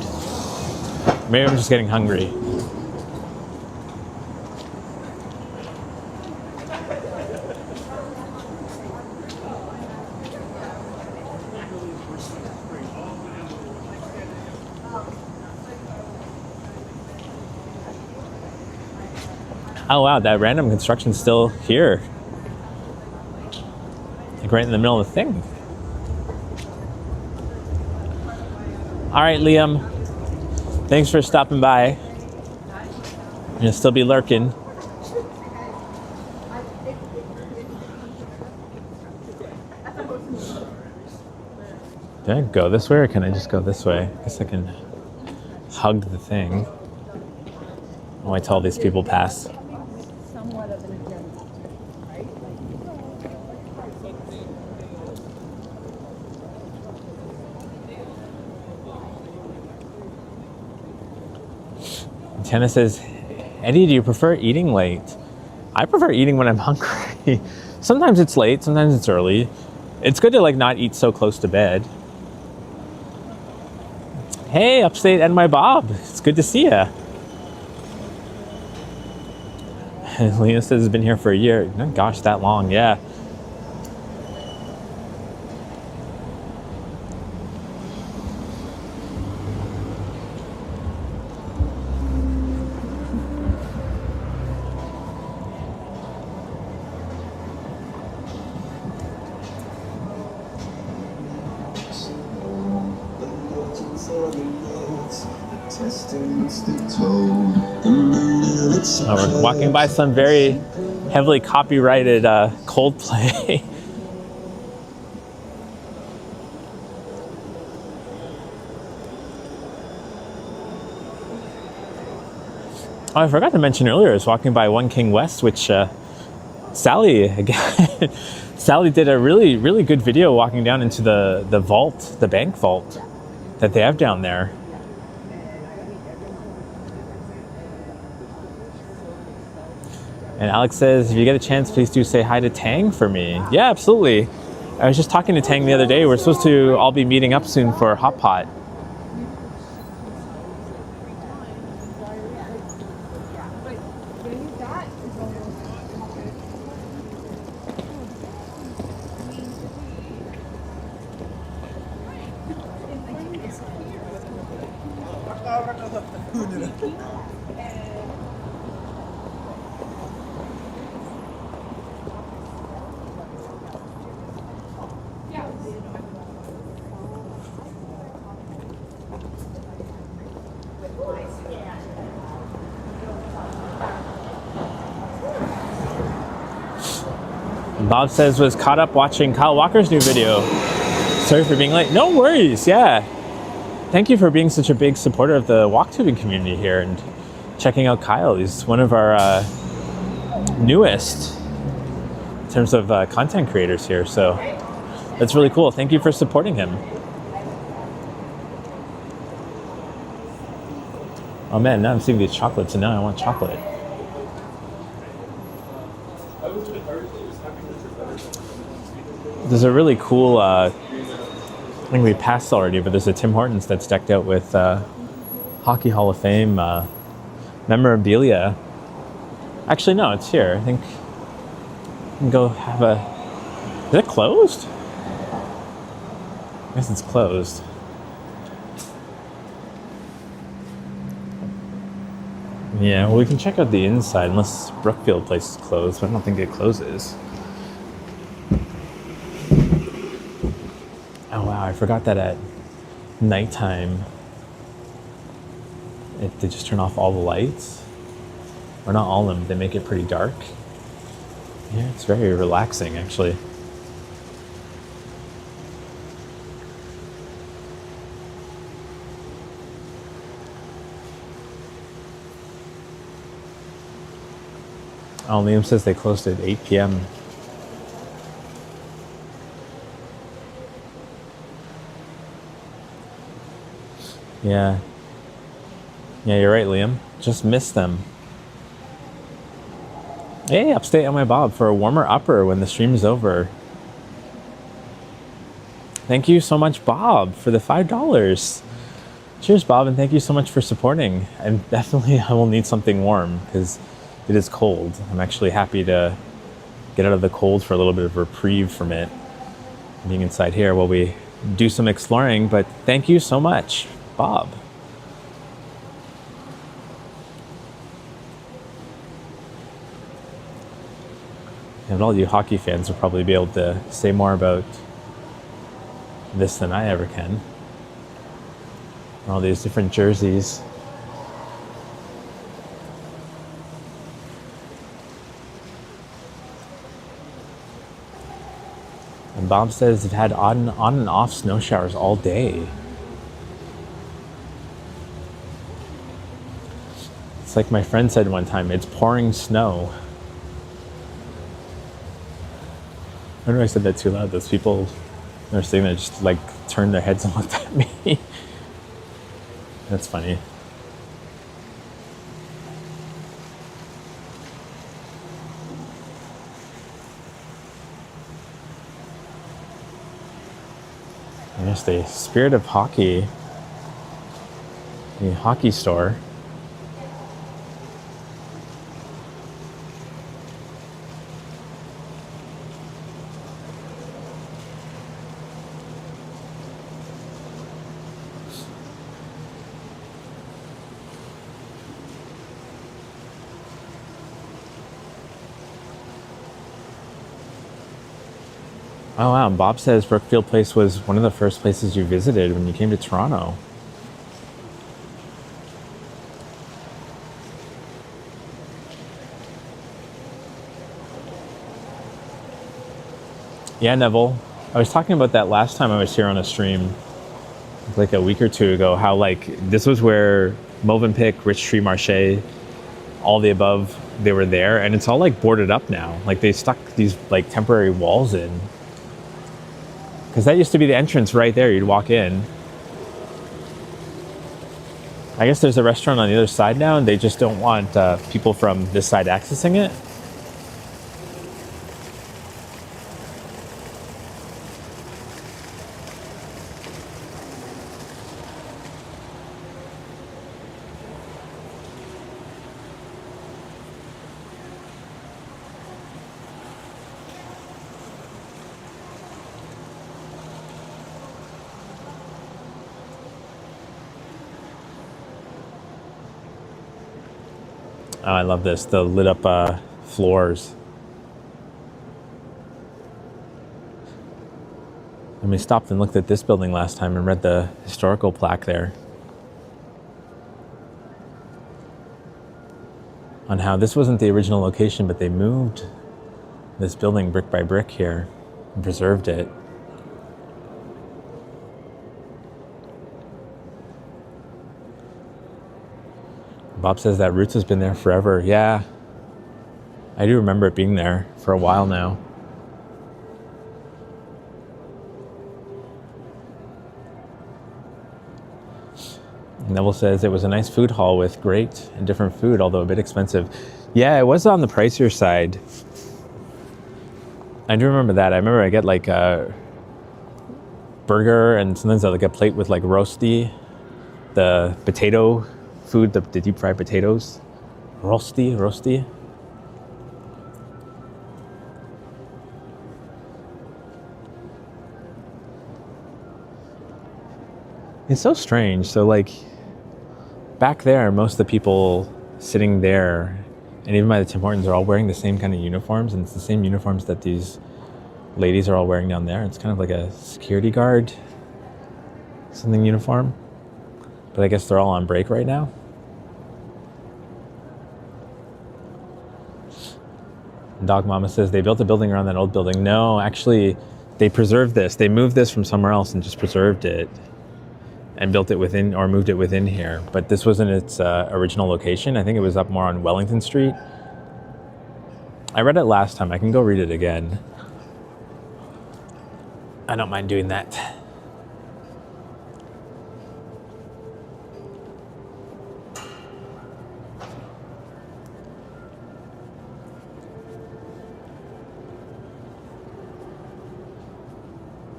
Maybe I'm just getting hungry. Oh wow, that random construction's still here. Like right in the middle of the thing. All right, Liam. Thanks for stopping by. You'll still be lurking. Did I go this way or can I just go this way? I guess I can hug the thing. Oh, I tell all these people pass. Tana says, Eddie, do you prefer eating late? I prefer eating when I'm hungry. Sometimes it's late, sometimes it's early. It's good to like not eat so close to bed. Hey, Upstate and my Bob. It's good to see ya. Lena says it's been here for a year. Oh, gosh, that long, yeah. Oh, we're walking by some very heavily copyrighted Coldplay. Oh, I forgot to mention earlier, I was walking by One King West, which Sally, again, Sally did a really, really good video walking down into the vault, the bank vault that they have down there. And Alex says, if you get a chance, please do say hi to Tang for me. Yeah, absolutely. I was just talking to Tang the other day. We're supposed to all be meeting up soon for Hot Pot. Bob says was caught up watching Kyle Walker's new video. Sorry for being late. No worries, yeah. Thank you for being such a big supporter of the walktubing community here and checking out Kyle. He's one of our newest in terms of content creators here, so that's really cool. Thank you for supporting him. Oh man, now I'm seeing these chocolates and now I want chocolate. There's a really cool, I think we passed already, but there's a Tim Hortons that's decked out with Hockey Hall of Fame memorabilia. Actually, no, it's here. I think I can go have a... Is it closed? I guess it's closed. Yeah, well, we can check out the inside unless Brookfield Place is closed, but I don't think it closes. Oh wow, I forgot that at nighttime they just turn off all the lights. Or not all of them, they make it pretty dark. Yeah, it's very relaxing actually. Oh, Liam says they closed at 8 p.m. Yeah. Yeah, you're right, Liam. Just missed them. Hey, upstate on my Bob for a warmer upper when the stream is over. Thank you so much, Bob, for the $5. Cheers, Bob, and thank you so much for supporting. And definitely I will need something warm because it is cold. I'm actually happy to get out of the cold for a little bit of reprieve from it. Being inside here while we do some exploring, but thank you so much, Bob. And all you hockey fans will probably be able to say more about this than I ever can. All these different jerseys. And Bob says it had on and off snow showers all day. It's like my friend said one time, it's pouring snow. I don't know if I said that too loud. Those people are sitting there just like turned their heads and looked at me. That's funny. And there's the Spirit of Hockey, the hockey store. Oh wow, Bob says Brookfield Place was one of the first places you visited when you came to Toronto. Yeah, Neville. I was talking about that last time I was here on a stream, like a week or two ago, how like this was where Movenpick, Rich Tree Marché, all the above, they were there, and it's all like boarded up now. Like they stuck these like temporary walls in. Because that used to be the entrance right there. You'd walk in. I guess there's a restaurant on the other side now, and they just don't want people from this side accessing it. Oh, I love this. The lit up floors. And we stopped and looked at this building last time and read the historical plaque there on how this wasn't the original location, but they moved this building brick by brick here and preserved it. Bob says that Roots has been there forever. Yeah, I do remember it being there for a while now. Neville says it was a nice food hall with great and different food, although a bit expensive. Yeah, it was on the pricier side. I do remember that. I remember I get like a burger, and sometimes I'll get a plate with like roasty, the potato food, the deep fried potatoes. Roasty. It's so strange. So like back there, most of the people sitting there and even by the Tim Hortons are all wearing the same kind of uniforms, and it's the same uniforms that these ladies are all wearing down there. It's kind of like a security guard something uniform, but I guess they're all on break right now. Dog Mama says they built a building around that old building. No, actually, they preserved this. They moved this from somewhere else and just preserved it and built it within, or moved it within here. But this wasn't its original location. I think it was up more on Wellington Street. I read it last time. I can go read it again. I don't mind doing that.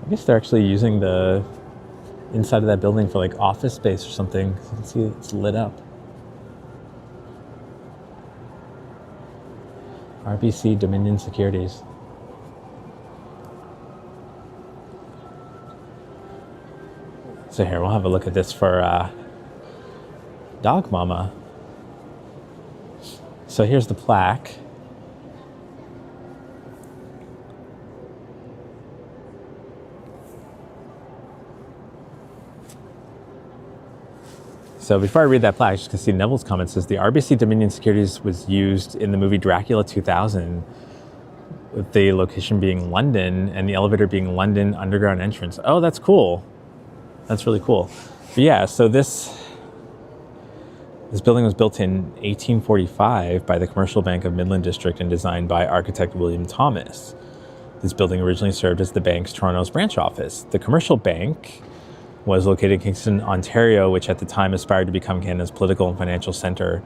I guess they're actually using the inside of that building for like office space or something. You can see it's lit up. RBC Dominion Securities. So here, we'll have a look at this for Dog Mama. So here's the plaque. So before I read that plaque, just to see Neville's comment, says the RBC Dominion Securities was used in the movie Dracula 2000, with the location being London and the elevator being London Underground entrance. Oh, that's cool. That's really cool. But yeah, so this building was built in 1845 by the Commercial Bank of Midland District and designed by architect William Thomas. This building originally served as the bank's Toronto's branch office. The Commercial Bank was located in Kingston, Ontario, which at the time aspired to become Canada's political and financial center,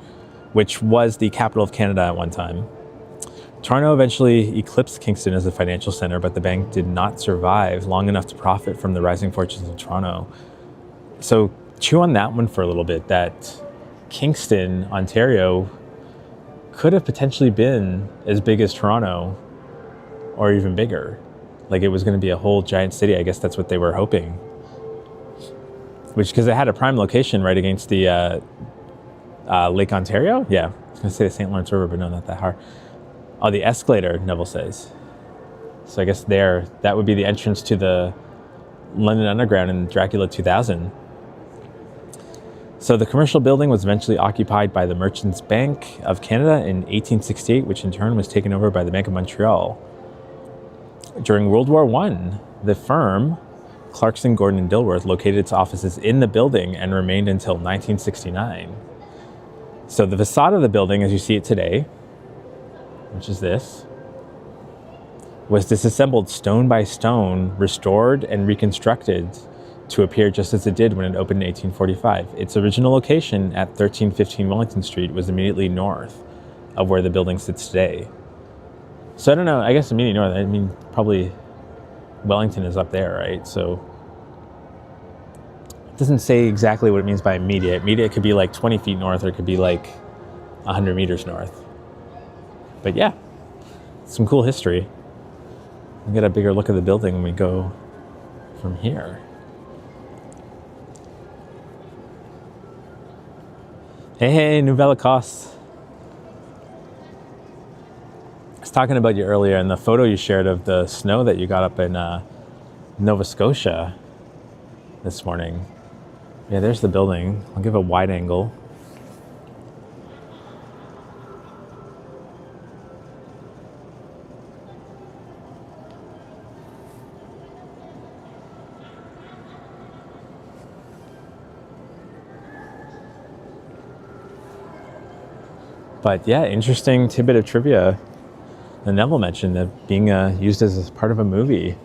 which was the capital of Canada at one time. Toronto eventually eclipsed Kingston as a financial center, but the bank did not survive long enough to profit from the rising fortunes of Toronto. So chew on that one for a little bit, that Kingston, Ontario could have potentially been as big as Toronto or even bigger. Like it was going to be a whole giant city. I guess that's what they were hoping. Which, because it had a prime location right against the Lake Ontario. Yeah, I was going to say the St. Lawrence River, but no, not that hard. Oh, the escalator, Neville says. So I guess there, that would be the entrance to the London Underground in Dracula 2000. So the commercial building was eventually occupied by the Merchants Bank of Canada in 1868, which in turn was taken over by the Bank of Montreal. During World War I, the firm Clarkson, Gordon, and Dilworth located its offices in the building and remained until 1969. So the facade of the building, as you see it today, which is this, was disassembled stone by stone, restored and reconstructed to appear just as it did when it opened in 1845. Its original location at 1315 Wellington Street was immediately north of where the building sits today. So I don't know, I guess immediately north, I mean, probably Wellington is up there, right? So it doesn't say exactly what it means by immediate. Immediate could be like 20 feet north, or it could be like 100 meters north. But yeah, some cool history. We'll get a bigger look at the building when we go from here. Hey, Nouvelle Écosse. was talking about you earlier in the photo you shared of the snow that you got up in Nova Scotia this morning. Yeah, there's the building. I'll give a wide angle. But yeah, interesting tidbit of trivia that Neville mentioned, that being used as part of a movie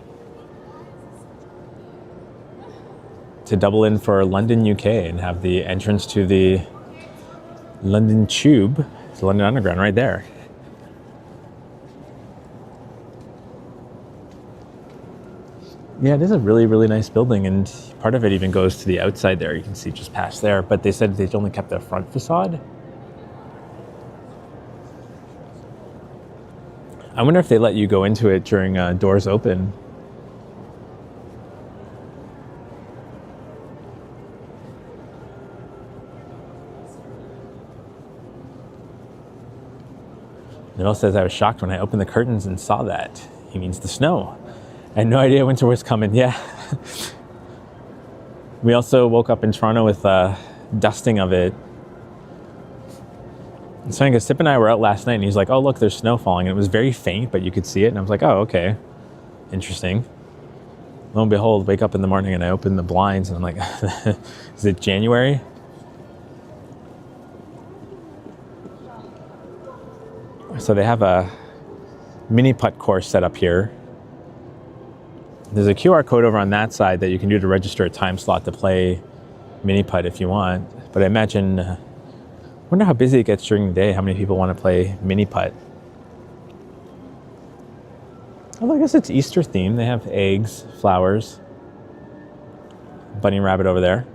to double in for London, UK, and have the entrance to the London Tube, the London Underground, right there. Yeah, it is a really, really nice building, and part of it even goes to the outside there. You can see just past there, but they said they only kept the front facade. I wonder if they let you go into it during doors open. Neville says, I was shocked when I opened the curtains and saw that. He means the snow. I had no idea winter was coming. Yeah. We also woke up in Toronto with dusting of it. So I guess Sip and I were out last night and he's like, oh, look, there's snow falling. And it was very faint, but you could see it. And I was like, oh, okay. Interesting. Lo and behold, wake up in the morning and I open the blinds and I'm like, is it January? So they have a mini putt course set up here. There's a QR code over on that side that you can do to register a time slot to play mini putt if you want. But I imagine, wonder how busy it gets during the day, how many people want to play mini putt. Although I guess it's Easter themed. They have eggs, flowers, bunny rabbit over there.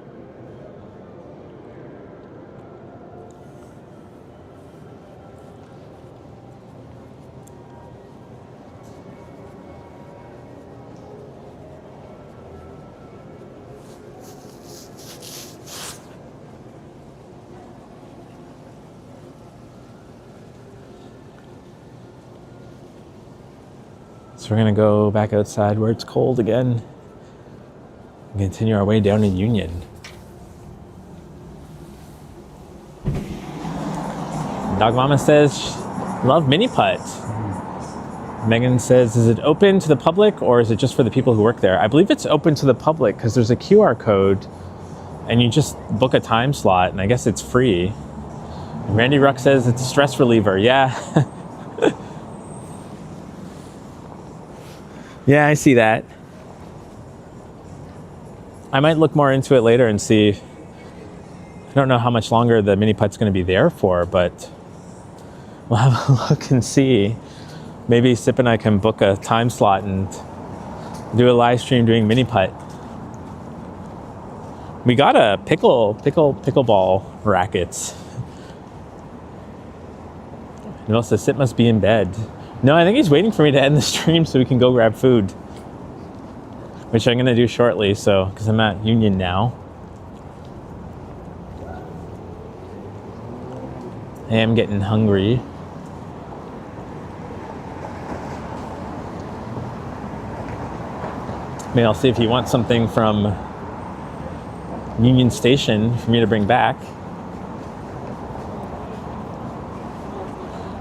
So we're gonna go back outside where it's cold again and continue our way down to Union. Dog Mama says, love mini putt. Megan says, is it open to the public or is it just for the people who work there? I believe it's open to the public because there's a QR code and you just book a time slot and I guess it's free. And Randy Ruck says it's a stress reliever. Yeah. Yeah, I see that. I might look more into it later and see. I don't know how much longer the mini putt's going to be there for, but we'll have a look and see. Maybe Sip and I can book a time slot and do a live stream doing mini putt. We got a pickleball rackets. And also Sip must be in bed. No, I think he's waiting for me to end the stream so we can go grab food, which I'm going to do shortly, so because I'm at Union now. I am getting hungry. Maybe I'll see if he wants something from Union Station for me to bring back.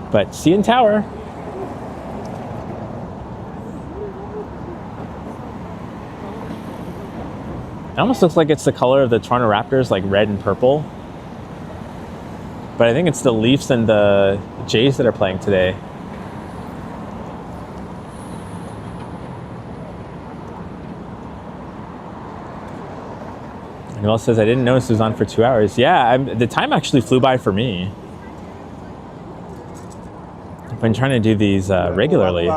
But see you in Tower. It almost looks like it's the color of the Toronto Raptors, like red and purple. But I think it's the Leafs and the Jays that are playing today. And Noel says, I didn't notice it was on for 2 hours. Yeah, the time actually flew by for me. I've been trying to do these regularly.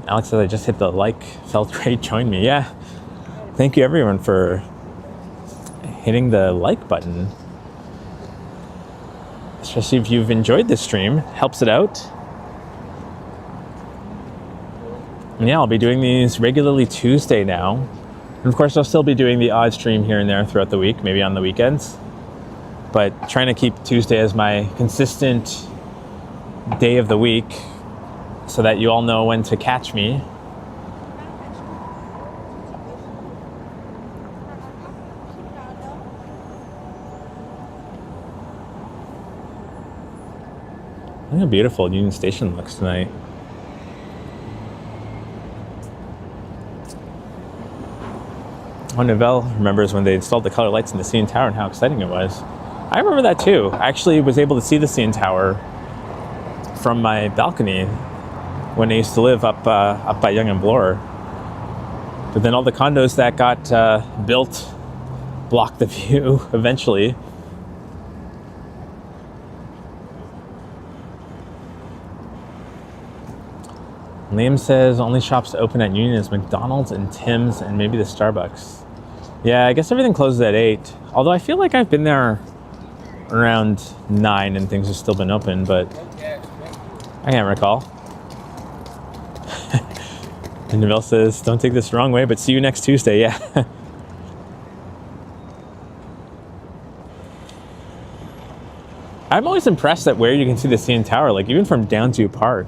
Alex says, I just hit the like, felt great, join me. Yeah, thank you everyone for hitting the like button. Especially if you've enjoyed this stream, helps it out. And yeah, I'll be doing these regularly Tuesday now. And of course, I'll still be doing the odd stream here and there throughout the week, maybe on the weekends. but trying to keep Tuesday as my consistent day of the week so that you all know when to catch me. Look how beautiful Union Station looks tonight. Novell remembers when they installed the color lights in the CN Tower and how exciting it was. I remember that too. I actually was able to see the CN Tower from my balcony when I used to live up by Yonge and Bloor. But then all the condos that got built blocked the view eventually. Liam says only shops open at Union is McDonald's and Tim's and maybe the Starbucks. Yeah, I guess everything closes at 8. Although I feel like I've been there around 9 and things have still been open, but I can't recall. And Neville says, don't take this the wrong way, but see you next Tuesday. Yeah. I'm always impressed at where you can see the CN Tower, like even from Detour Park.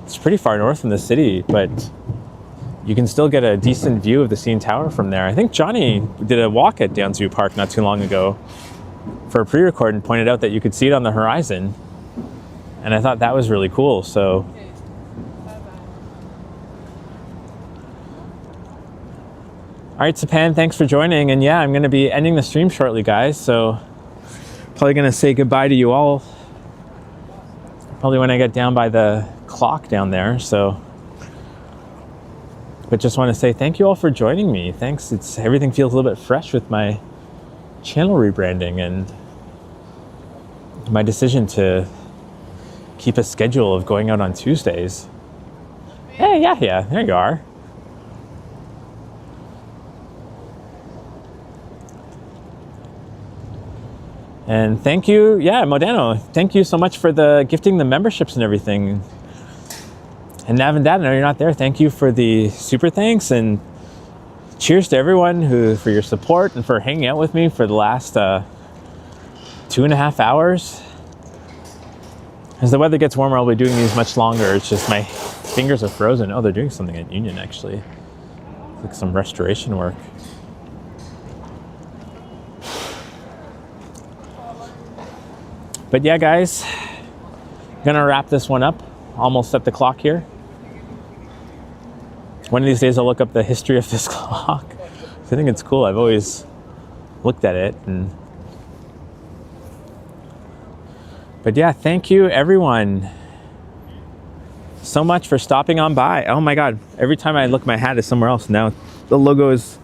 It's pretty far north in the city, but you can still get a decent view of the CN Tower from there. I think Johnny did a walk at Detour Park not too long ago for a pre-record and pointed out that you could see it on the horizon. And I thought that was really cool, so. All right, Sapan, thanks for joining. And yeah, I'm gonna be ending the stream shortly, guys. So probably gonna say goodbye to you all. Probably when I get down by the clock down there, so. But just want to say thank you all for joining me. Thanks. Everything feels a little bit fresh with my channel rebranding and my decision to keep a schedule of going out on Tuesdays. Hey, yeah, there you are. And thank you, Modano. Thank you so much for the gifting the memberships and everything. And Nav and Dad, I know you're not there. Thank you for the super thanks, and cheers to everyone for your support and for hanging out with me for the last 2.5 hours. As the weather gets warmer, I'll be doing these much longer. It's just my fingers are frozen. Oh, they're doing something at Union actually. Like some restoration work. But yeah, guys, I'm gonna wrap this one up. Almost at the clock here. One of these days I'll look up the history of this clock. I think it's cool. I've always looked at it. But yeah, thank you everyone so much for stopping on by. Oh my God, every time I look, my hat is somewhere else. Now the logo is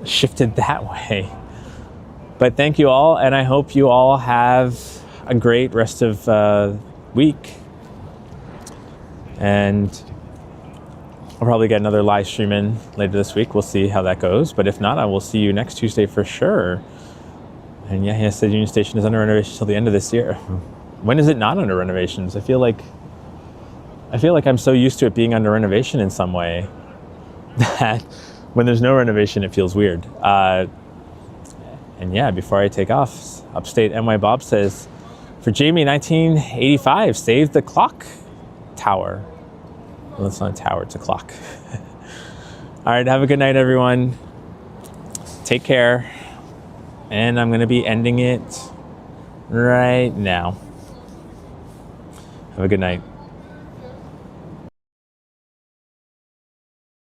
shifted that way. But thank you all, and I hope you all have a great rest of week. And I'll probably get another live stream in later this week. We'll see how that goes. But if not, I will see you next Tuesday for sure. And yeah, he said Union Station is under renovation until the end of this year. When is it not under renovations? I feel like I'm so used to it being under renovation in some way that when there's no renovation, it feels weird. And yeah, before I take off, Upstate NY Bob says, for Jamie, 1985, save the clock tower. Well, it's not a tower, it's a clock. All right, have a good night, everyone. Take care. And I'm going to be ending it right now. Have a good night.